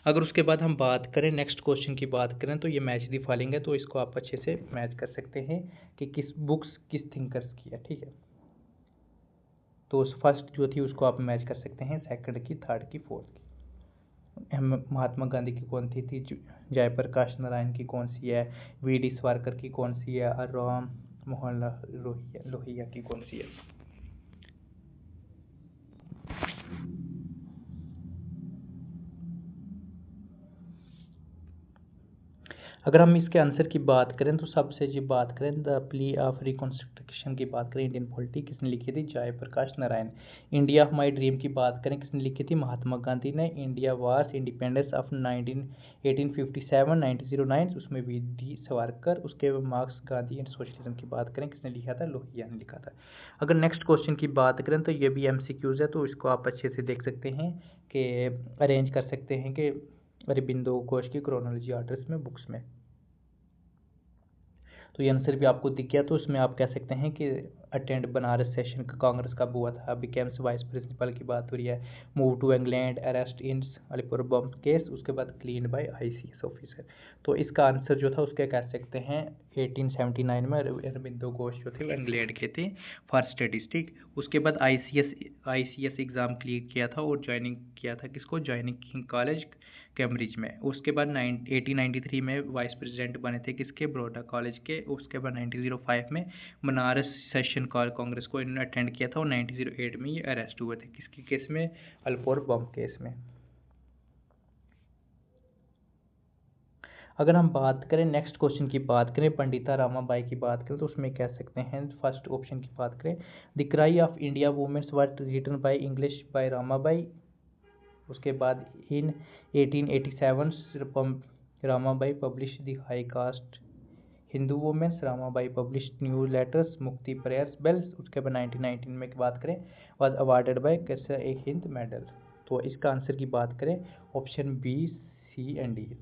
अगर उसके बाद हम बात करें नेक्स्ट क्वेश्चन की बात करें तो ये मैच दी फॉलोइंग है, तो इसको आप अच्छे से मैच कर सकते हैं कि किस बुक्स किस थिंकर्स की है। ठीक है, तो फर्स्ट जो थी उसको आप मैच कर सकते हैं, सेकंड की, थर्ड की, फोर्थ की। महात्मा गांधी की कौन थी जयप्रकाश नारायण की कौन सी है, वी.डी. सावरकर की कौन सी है, और राम मोहन लोहिया की कौन सी है। अगर हम इसके आंसर की बात करें तो सबसे जी बात करें द प्ली ऑफ रिकॉन्स्ट्रक्शन की बात करें, इंडियन पॉलिटी किसने लिखी थी? Jayaprakash Narayan. India of my dream की बात करें किसने लिखी थी? महात्मा गांधी ने। इंडिया वाज इंडिपेंडेंस ऑफ 1857 1909, उसमें वी.डी. सावरकर। उसके बाद मार्क्स गांधी एंड सोशलिज्म की बात करें किसने लिखा था? लोहिया ने लिखा था। अगर नेक्स्ट क्वेश्चन की बात करें तो ये भी MCQs है, तो इसको आप अच्छे से देख सकते हैं कि अरेंज कर सकते हैं कि अरबिंदो घोष की क्रोनोलॉजी ऑर्डर्स में बुक्स में। तो ये आंसर भी आपको दिख गया। तो इसमें आप कह सकते हैं कि अटेंड बनारस सेशन का कांग्रेस कब हुआ था, बिकेम्स वाइस प्रिंसिपल की बात हो रही है, move to England, arrest in Alipore bomb case, उसके बाद क्लीन बाय आईसीएस ऑफिसर। तो इसका आंसर जो था उसके कह सकते हैं 1879 में अरबिंदो घोष जो थे वो इंग्लैंड के थे फॉर स्टेटिस्टिक। उसके बाद आईसीएस एग्ज़ाम क्लियर किया था और ज्वाइनिंग किया था किसको, ज्वाइनिंग किंग कॉलेज कैम्ब्रिज में। उसके बाद 1893 में वाइस प्रेसिडेंट बने थे किसके, बड़ौदा कॉलेज के। उसके बाद 1905 में बनारस सेशन कांग्रेस को इन्होंने अटेंड किया था और 1908 में ये अरेस्ट हुए थे किसके केस में, अलीपुर बम केस में। अगर हम बात करें नेक्स्ट क्वेश्चन की बात करें, पंडिता रामाबाई की बात करें, तो उसमें कह सकते हैं फर्स्ट ऑप्शन की बात करें, the cry of India women's were written by English by Ramabai. उसके बाद in 1887 Ramabai publish the high caste Hindu women's, Ramabai publish new letters, Mukti prayers bells. उसके बाद 1919 में बात करें, वॉज अवार्डेड बाय कैसे ए हिंद मेडल। तो इसका आंसर की बात करें option B, C and D.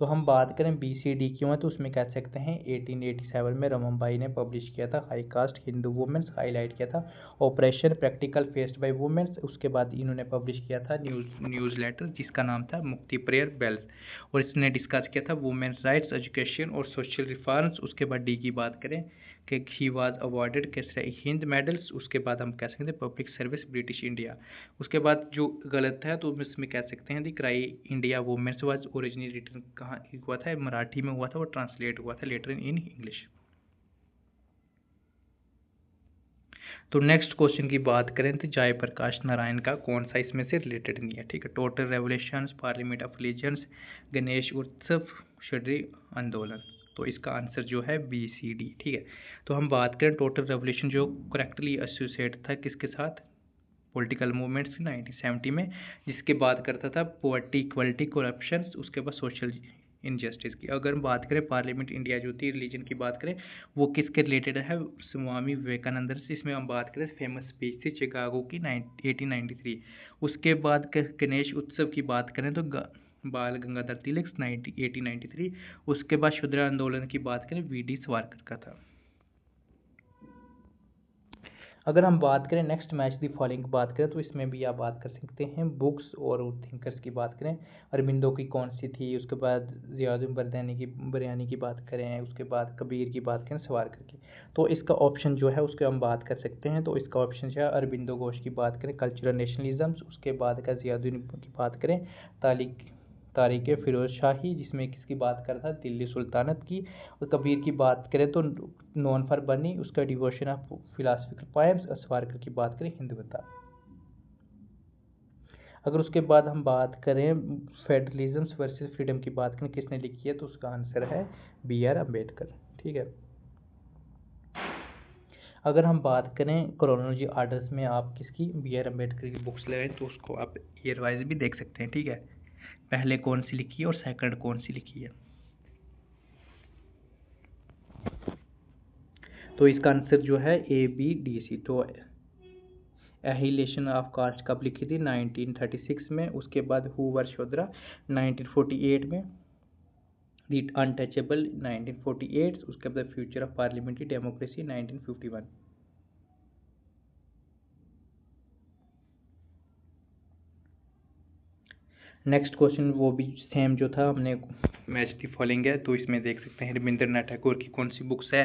तो हम बात करें बी सी डी क्यों है, तो उसमें कह सकते हैं 1887 में रमाबाई ने पब्लिश किया था high caste Hindu women's, highlight किया था operation practical faced by women's. उसके बाद इन्होंने पब्लिश किया था न्यूज़ लेटर जिसका नाम था मुक्ति प्रेयर बेल्स, और इसने डिस्कस किया था वुमेन्स राइट्स, एजुकेशन और सोशल रिफॉर्म्स। उसके बाद डी की बात करें कि ही वाज अवार्डेड कैसे हिंद मेडल्स। उसके बाद हम कह सकते हैं पब्लिक सर्विस ब्रिटिश इंडिया। उसके बाद जो गलत है तो इसमें कह सकते हैं the cry India women's was originally written कहाँ हुआ था, मराठी में हुआ था और ट्रांसलेट हुआ था लेटर इन इंग्लिश। तो नेक्स्ट क्वेश्चन की बात करें तो जयप्रकाश नारायण का कौन सा इसमें से रिलेटेड नहीं है, ठीक है। Total revolutions, parliament of religions, Ganesh उत्सव, क्षत्रिय आंदोलन। तो इसका आंसर जो है बी सी डी, ठीक है। तो हम बात करें टोटल रेवोल्यूशन जो करेक्टली एसोसिएट था किसके साथ, पॉलिटिकल मूवमेंट्स 1970 में, जिसके बात करता था पॉवर्टी, इक्वलिटी, करप्शन, उसके बाद सोशल इनजस्टिस की। अगर हम बात करें पार्लियामेंट इंडिया जो थी रिलीजन की बात करें वो किसके रिलेटेड है, स्वामी विवेकानंद से। इसमें हम बात करें फेमस स्पीच थी चिकागो की 1893। उसके बाद गणेश उत्सव की बात करें तो बाल गंगाधर तिलक 1893। उसके बाद क्षुद्र आंदोलन की बात करें वी डी सावरकर का था। अगर हम बात करें नेक्स्ट मैच दी फॉलोइंग की बात करें तो इसमें भी आप बात कर सकते हैं बुक्स और थिंकर्स की बात करें, अरबिंदो की कौन सी थी, उसके बाद ज़ियाउद्दीन बरयानी की बात करें, उसके बाद कबीर की बात करें, सावरकर की। तो इसका ऑप्शन जो है उसके हम बात कर सकते हैं। तो इसका ऑप्शन जो है अरबिंदो घोष की बात करें कल्चरल नेशनलिज्म, उसके बाद का ज़ियाउद्दीन की बात करें तारीख फिरोज शाही, जिसमें किसकी बात कर रहा था, दिल्ली सुल्तानत की। और कबीर की बात करें तो नॉन फॉर बनी, उसका devotion of philosophical poems. Savarkar की बात करें हिंदुत्व। अगर उसके बाद हम बात करें फेडरलिज्म वर्सेस फ्रीडम की बात करें किसने लिखी है, तो उसका आंसर है बी आर अम्बेडकर, ठीक है। अगर हम बात करें क्रोनोलॉजी आर्डर्स में आप किसकी, बी आर अम्बेडकर की बुक्स ले तो उसको आप ईयर वाइज भी देख सकते हैं, ठीक है। पहले कौन सी लिखी है और सेकंड कौन सी लिखी है। तो इसका आंसर जो है ए बी डी सी। तो एहिलेशन ऑफ कास्ट कब लिखी थी, 1936 में। उसके बाद हु वर शूद्रा 1948 में, द अनटचेबल 1948। उसके बाद future of parliamentary democracy 1951। Next question वो भी सेम जो था हमने मैच दी फॉलोइंग है, तो इसमें देख सकते हैं रविंद्रनाथ टैगोर की कौन सी बुक्स है,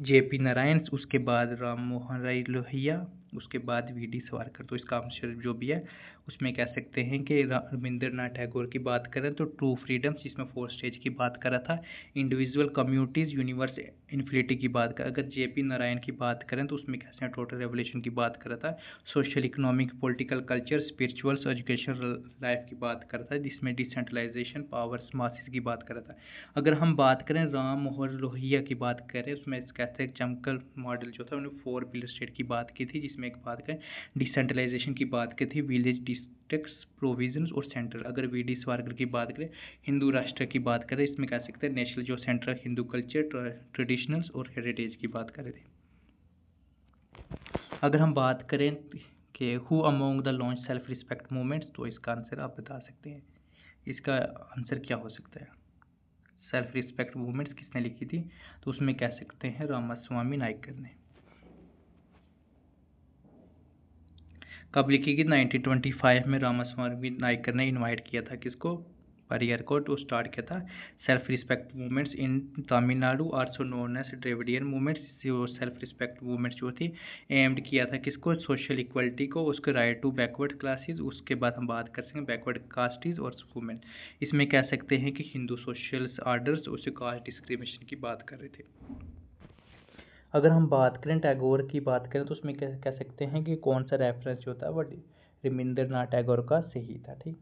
जेपी नारायण, उसके बाद राम मोहन राय लोहिया, उसके बाद वी डी सावरकर। तो इसका आंसर जो भी है उसमें कह सकते हैं कि रविंद्रनाथ टैगोर की बात करें तो ट्रू फ्रीडम, जिसमें 4 स्टेज की बात करा था, इंडिविजुअल, कम्युनिटीज़, यूनिवर्स, इन्फिनिटी की बात कर। अगर जेपी नारायण की बात करें तो उसमें कहते हैं टोटल रेवोल्यूशन की बात करा था, social, economic, political, culture, spirituals, education, life की बात करता है, जिसमें डिसेंट्रलाइजेशन, पावर्स, मासिस की बात करता है। अगर हम बात करें राम मोहन लोहिया की बात करें उसमें कहते हैं जमकल मॉडल जो था उन्होंने 4 पिलर स्टेट की बात की थी, जिसमें एक बात करें डिसेंट्रलाइजेशन की बात की थी, विलेज, डिस्ट्रिक्ट्स, प्रोविजंस और सेंट्रल। अगर वी डी सावरकर की बात करें हिंदू राष्ट्र की बात करें, इसमें कह सकते हैं नेशनल जो सेंट्रल हिंदू कल्चर, ट्रेडिशनल्स और हेरिटेज की बात कर रहे थे। अगर हम बात करें कि who among the launch self respect movements, तो इसका आंसर आप बता सकते हैं, इसका आंसर क्या हो सकता है। सेल्फ रिस्पेक्ट मूवमेंट्स किसने लिखी थी, तो उसमें कह सकते हैं रामास्वामी नायकर ने। कब लिखी गई, 1925 में रामास्वामी नायकर ने इनवाइट किया था किसको, परियर को, तो स्टार्ट किया था self respect movements in Tamil Nadu, also known as Dravidian movements. जो सेल्फ रिस्पेक्ट मूवमेंट्स जो थी एम्ड किया था किसको, सोशल इक्वलिटी को, उसके राइट टू बैकवर्ड क्लासेस। उसके बाद हम बात कर सकते हैं बैकवर्ड कास्टीज और वुमेन। इसमें कह सकते हैं कि हिंदू सोशल आर्डर्स और कास्ट डिस्क्रिमिनेशन की बात कर रहे थे। अगर हम बात करें टैगोर की बात करें तो उसमें कह सकते हैं कि कौन सा रेफरेंस जो था वो रविंद्रनाथ टैगोर का सही था। ठीक,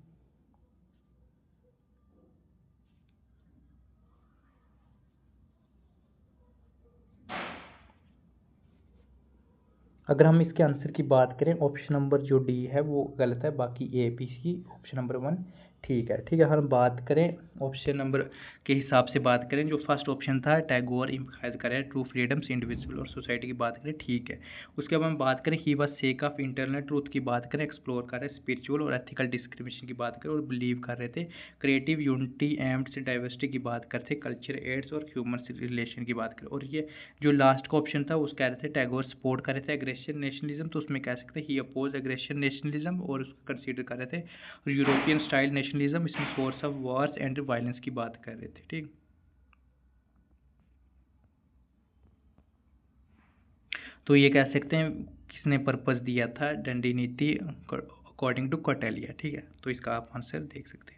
अगर हम इसके आंसर की बात करें ऑप्शन नंबर जो डी है वो गलत है, बाकी A B C option number 1 ठीक है। ठीक है, हम बात करें ऑप्शन नंबर के हिसाब से बात करें, जो फर्स्ट ऑप्शन था टैगोर इम्फाइज करें ट्रू फ्रीडम्स इंडिविजुअल और सोसाइटी की बात करें, ठीक है। उसके बाद हम बात करें he was sake of internal truth की बात करें, एक्सप्लोर कर रहे स्पिरिचुअल और एथिकल डिस्क्रिमिनेशन की बात करें और बिलीव कर रहे थे क्रिएटिव यूनिटी एम्ड डाइवर्सिटी की बात करते, कल्चर एड्स और ह्यूमन रिलेशन की बात करें। और ये जो लास्ट का ऑप्शन था उस कह रहे थे टैगोर सपोर्ट कर रहे थे एग्रेशन नेशनलिज्म, तो उसमें कह सकते हैं ही अपोज एग्रेशन नेशनलिज्म और उसको कंसीडर कर रहे थे यूरोपियन स्टाइल नेशनलिज्म, इसमें source of Wars and violence की बात कर रहे थे। ठीक, तो ये कह सकते हैं किसने पर्पस दिया था, डंडी नीति अकॉर्डिंग टू कौटिल्य। ठीक है, तो इसका आप आंसर देख सकते हैं।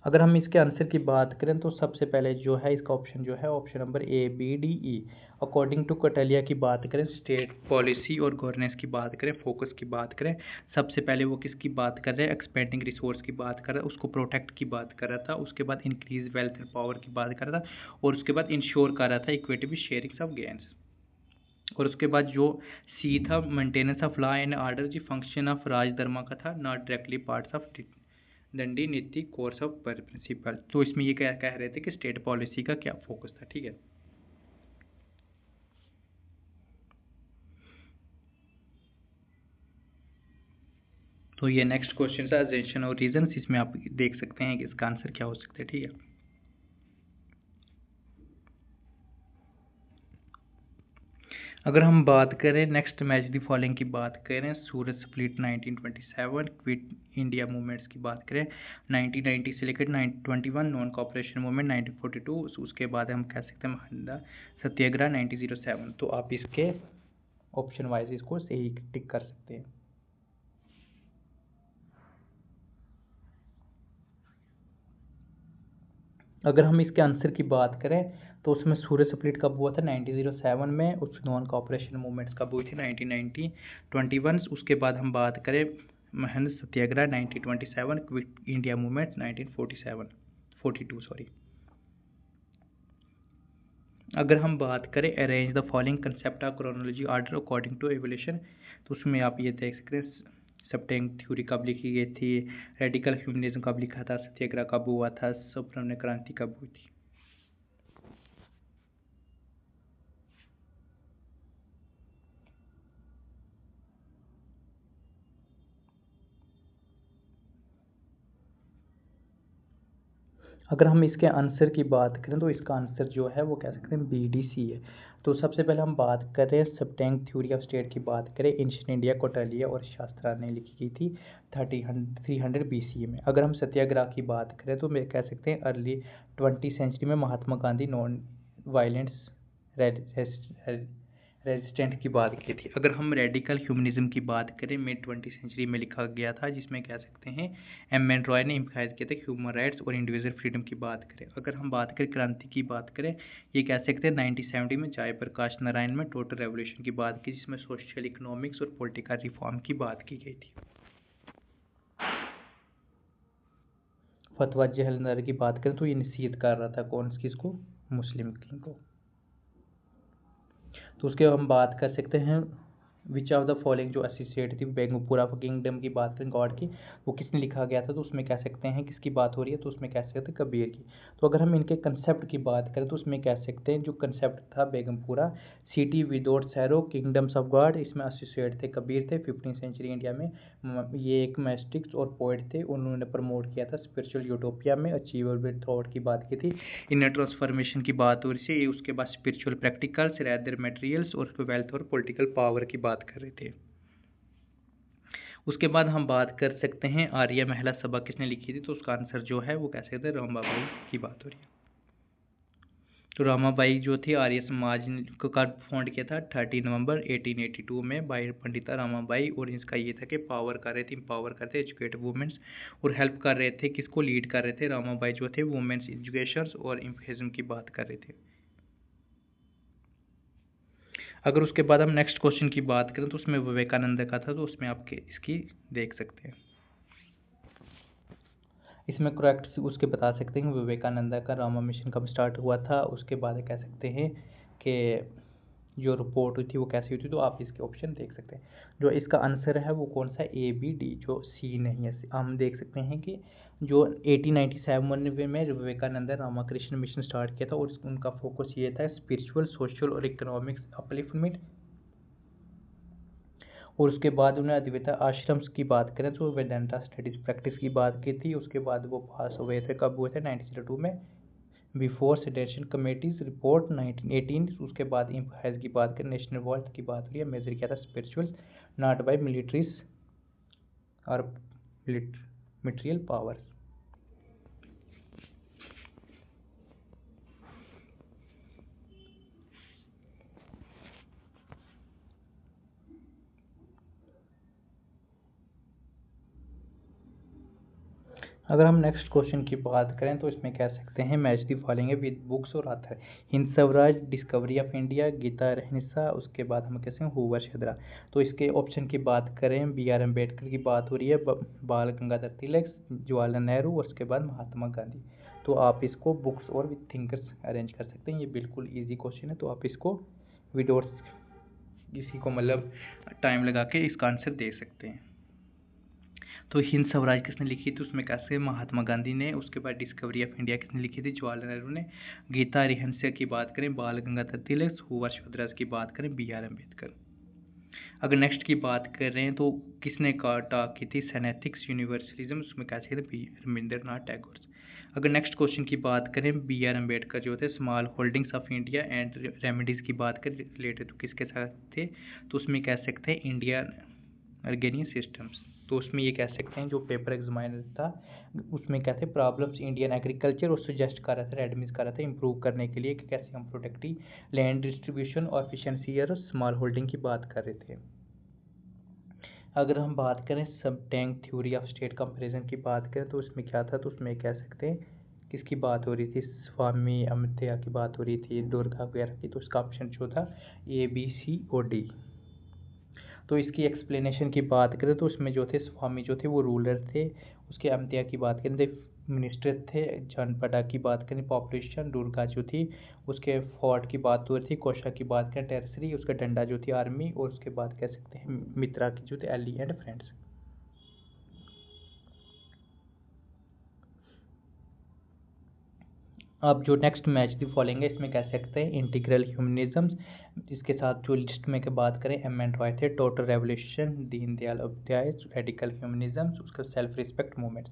अगर हम इसके आंसर की बात करें तो सबसे पहले जो है इसका ऑप्शन जो है option number A B D E according to Kautilya की बात करें, स्टेट पॉलिसी और गवर्नेंस की बात करें, फोकस की बात करें, सबसे पहले वो किसकी बात कर रहे हैं, एक्सपेंडिंग रिसोर्स की बात कर रहा है, उसको प्रोटेक्ट की बात कर रहा था, उसके बाद इंक्रीज वेल्थ एंड पावर की बात कर रहा था, और उसके बाद इंश्योर कर रहा था इक्विटेबल शेयरिंग ऑफ गेन्स। और उसके बाद जो सी था maintenance of law and order, जी फंक्शन ऑफ राजधर्मा का था, not directly parts of Dandi Niti course of principal. तो इसमें ये क्या कह रहे थे कि स्टेट पॉलिसी का क्या फोकस था। ठीक है, तो ये नेक्स्ट क्वेश्चन था असेंशन और रीजंस, इसमें आप देख सकते हैं कि इसका आंसर क्या हो सकता है। ठीक है, अगर हम बात करें नेक्स्ट मैच द फॉलोइंग की बात करें, सूरज स्प्लिट 1927, क्विट इंडिया मूवमेंट्स की बात करें 1990 से लेकर 1921, नॉन कॉपरेशन मूवमेंट 1942, उसके बाद हम कह सकते हैं महंदा सत्याग्रह 1907। तो आप इसके ऑप्शन वाइज इसको सही टिक कर सकते हैं। अगर हम इसके आंसर की बात करें तो उसमें सूरज स्प्लिट कब हुआ था 1907 में, उस नॉन कॉपरेशन मूवमेंट्स कब हुई थी 1990 21। उसके बाद हम बात करें महन Satyagraha 1927, Quit India movement 1947 42 sorry. अगर हम बात करें arrange the following concept of chronology order according to evolution, तो उसमें आप ये देख सकते हैं सेप्टेम्बर थ्योरी कब लिखी गई थी, रेडिकल ह्यूमनिज्म कब लिखा था, सत्याग्रह कब हुआ था, स्वर्ण क्रांति कब हुई थी। अगर हम इसके आंसर की बात करें तो इसका आंसर जो है वो कह सकते हैं बी डी सी है। तो सबसे पहले हम बात करें सेप्टेम्बर थ्योरी ऑफ स्टेट की बात करें, एंशिएंट इंडिया कौटिल्य और शास्त्रा ने लिखी गई थी 300 BC में। अगर हम सत्याग्रह की बात करें तो मैं कह सकते हैं अर्ली 20th सेंचुरी में Mahatma Gandhi non violence resistant की बात की थी। अगर हम रेडिकल ह्यूमनिज्म की बात करें मिड 20th सेंचुरी में लिखा गया था, जिसमें कह सकते हैं एम एन रॉय ने इम्फाइज किया था ह्यूमन राइट्स और इंडिविजुअल फ्रीडम की बात करें। अगर हम बात करें क्रांति की बात करें, ये कह सकते हैं 1970 में जयप्रकाश नारायण में टोटल रेवोल्यूशन की बात की, जिसमें सोशल इकोनॉमिक्स और पॉलिटिकल रिफॉर्म की बात की गई थी। फतवा जहलदार की बात करें तो ये निश्चित कर रहा था कौन किसको, मुस्लिम किंग को। तो उसके हम बात कर सकते हैं विच ऑफ द फॉलोइंग जो एसोसिएट थी बेंगुपुरा किंगडम की बात करें गॉड की, वो किसने लिखा गया था, तो उसमें कह सकते हैं किसकी बात हो रही है, तो उसमें कह सकते हैं कबीर की। तो अगर हम इनके कंसेप्ट की बात करें तो उसमें कह सकते हैं जो कंसेप्ट था Begumpura city without sorrow kingdoms of God, इसमें एसोसिएट थे कबीर थे 15th सेंचुरी इंडिया में। ये एक मैस्टिक्स और पोएट थे, उन्होंने प्रमोट किया था स्पिरिचुअल यूटोपिया में अचीवेबल थॉट की बात की थी, इनर ट्रांसफॉर्मेशन की बात हो रही थी, उसके बाद स्पिरिचुअल प्रैक्टिकल्स, रैदर मटेरियल्स और वेल्थ और पॉलिटिकल पावर की बात कर रहे थे। उसके बाद हम बात कर सकते हैं आर्य महिला सभा किसने लिखी थी, तो उसका आंसर जो है वो कह सकते हैं रमाबाई की बात हो रही है। तो रमाबाई जो थी आर्य समाज को का फाउंड किया था 30 नवंबर 1882 में बाय पंडिता रमाबाई, और इसका ये था कि पावर कर रहे थे, पावर करते एजुकेट वुमेन्स, और हेल्प कर रहे थे, किसको लीड कर रहे थे, रमाबाई जो थे वुमेन्स एजुकेशन और इंफेजम की बात कर रहे थे। अगर उसके बाद हम नेक्स्ट क्वेश्चन की बात करें तो उसमें विवेकानंद का था, तो उसमें आपके इसकी देख सकते हैं, इसमें करेक्ट उसके बता सकते हैं विवेकानंद का रामा मिशन कब स्टार्ट हुआ था, उसके बाद कह सकते हैं कि जो रिपोर्ट हुई थी वो कैसी हुई थी, तो आप इसके ऑप्शन देख सकते हैं। जो इसका आंसर है वो कौन सा, ए बी डी, जो सी नहीं है। हम देख सकते हैं कि जो 1897 में विवेकानंद रामाकृष्ण मिशन स्टार्ट किया था, और उनका फोकस ये था स्पिरिचुअल, सोशल और इकोनॉमिक्स अपलिफ्टमेंट, और उसके बाद उन्हें अद्वैता आश्रम की बात करें तो वेदांता स्टडीज प्रैक्टिस की बात की थी। उसके बाद वो पास हुए थे, कब हुए थे, 1902 में, बिफोर सिडेशन कमेटीज रिपोर्ट 1918। उसके बाद इम्फाइज की बात करें, नेशनल वॉल्थ की बात हुई है, मेजर किया था स्पिरिचुअल नॉट बाय मिलिट्रीज और मटेरियल पावर्स। अगर हम नेक्स्ट क्वेश्चन की बात करें तो इसमें कह सकते हैं match the following with books और author, Hind Swaraj, discovery of India, Gita Rahasya, उसके बाद हम कहते हैं हूवर शद्रा। तो इसके ऑप्शन की बात करें, बी आर अम्बेडकर की बात हो रही है, बाल गंगाधर तिलक, जवाहरलाल नेहरू, और उसके बाद महात्मा गांधी। तो आप इसको बुक्स और विद थिंकर्स अरेंज कर सकते हैं, ये बिल्कुल ईजी क्वेश्चन है, तो आप इसको विदाउट किसी को मतलब टाइम लगा के इसका आंसर दे सकते हैं। तो हिंद स्वराज किसने लिखी थी, उसमें कैसे महात्मा गांधी ने, उसके बाद डिस्कवरी ऑफ इंडिया किसने लिखी थी, जवाहरलाल नेहरू ने, गीता रहस्य की बात करें बाल गंगाधर तिलक, हूवर शद्राज की बात करें बी आर अम्बेडकर। अगर नेक्स्ट की बात करें तो किसने टॉक की थी सेनेथिक्स यूनिवर्सलिज्म, उसमें कैसे थे रविंद्रनाथ टैगोर। अगर नेक्स्ट क्वेश्चन की बात करें, बी आर अम्बेडकर जो थे small holdings of India and remedies की बात करें रिलेटेड तो किसके साथ थे, तो उसमें कह सकते हैं इंडिया अर्गेनियन सिस्टम्स। तो उसमें ये कह सकते हैं जो पेपर एग्जामिनर था उसमें क्या थे प्रॉब्लम्स इंडियन एग्रीकल्चर, और सजेस्ट कर रहा था, रेडमिस कर रहा था इम्प्रूव करने के लिए कि कैसे हम प्रोडक्टिव लैंड डिस्ट्रीब्यूशन और एफिशिएंसी और स्मॉल होल्डिंग की बात कर रहे थे। अगर हम बात करें सब tank theory of state comparison की बात करें तो उसमें क्या था, तो उसमें कह सकते हैं किसकी बात हो रही थी, स्वामी अमित्या की बात हो रही थी, दुर्गा वगैरह की। तो उसका ऑप्शन जो था ए बी सी और डी। तो इसकी एक्सप्लेनेशन की बात करें तो उसमें जो थे स्वामी जो थे वो रूलर थे, उसके अमित्या की बात करें तो मिनिस्टर थे, जनपदा की बात करें पॉपुलेशन, दुर्गा जो थी उसके फोर्ट की बात हो रही थी, कोशा की बात करें टेरिटरी, उसका डंडा जो थी आर्मी, और उसके बाद कह सकते हैं मित्रा की जो थे एली एंड फ्रेंड्स। अब जो नेक्स्ट मैच दी फॉलोइंग है इसमें कह सकते हैं इंटीग्रल ह्यूमनिज्म, इसके साथ जो लिस्ट में के बात करें एम एन रॉय थे, total revolution, Deendayal Upadhyay, radical humanism, उसका सेल्फ रिस्पेक्ट मूवमेंट।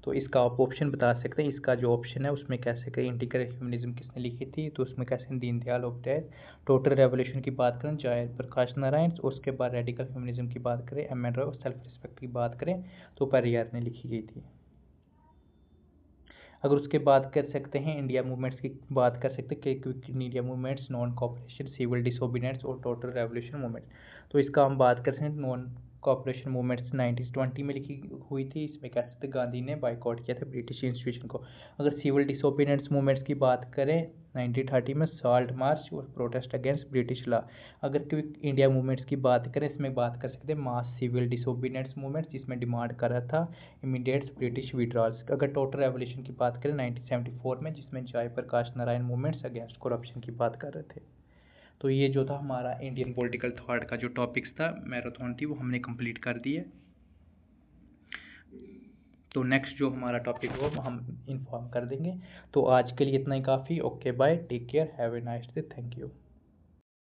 तो इसका आप ऑप्शन बता सकते हैं, इसका जो ऑप्शन है उसमें कैसे करें इंटीग्रल ह्यूमनिज्म किसने लिखी थी, तो उसमें कैसे दीनदयाल उपाध्याय, टोटल रेवोल्यूशन की बात करें जयप्रकाश नारायण, और उसके बाद रेडिकल ह्यूमनिज्म की बात करें एम एन रॉय, और सेल्फ रिस्पेक्ट की बात करें तो पेरियार ने लिखी गई थी। अगर उसके बात कर सकते हैं इंडिया मूवमेंट्स की बात कर सकते हैं quit India movements, non cooperation, civil disobedience और टोटल रेवोल्यूशन मूवमेंट। तो इसका हम बात कर सकते हैं नॉन कॉपरेशन मूवमेंट्स 1920 में लिखी हुई थी, इसमें कह सकते गांधी ने बाइकआउट किया था ब्रिटिश इंस्टीट्यूशन को। अगर सिविल डिसोबीडियंस मूवमेंट्स की बात करें 1930 में सॉल्ट मार्च और प्रोटेस्ट अगेंस्ट ब्रिटिश लॉ। अगर क्विक इंडिया मूवमेंट्स की बात करें इसमें बात कर सकते हैं मास सिविल डिसोबीडियंस मूवमेंट्स, जिसमें डिमांड कर रहा था इमीडिएट ब्रिटिश विड्रॉल्स। अगर टोटल रेवोल्यूशन की बात करें 1974 में, जिसमें Jayaprakash Narayan movements against corruption की बात कर रहे थे। तो ये जो था हमारा इंडियन पॉलिटिकल थॉट का जो टॉपिक्स था, मैराथन थी, वो हमने कंप्लीट कर दी है। तो नेक्स्ट जो हमारा टॉपिक हो हम इन्फॉर्म कर देंगे। तो आज के लिए इतना ही काफ़ी। Okay bye, take care, have a nice day, thank you.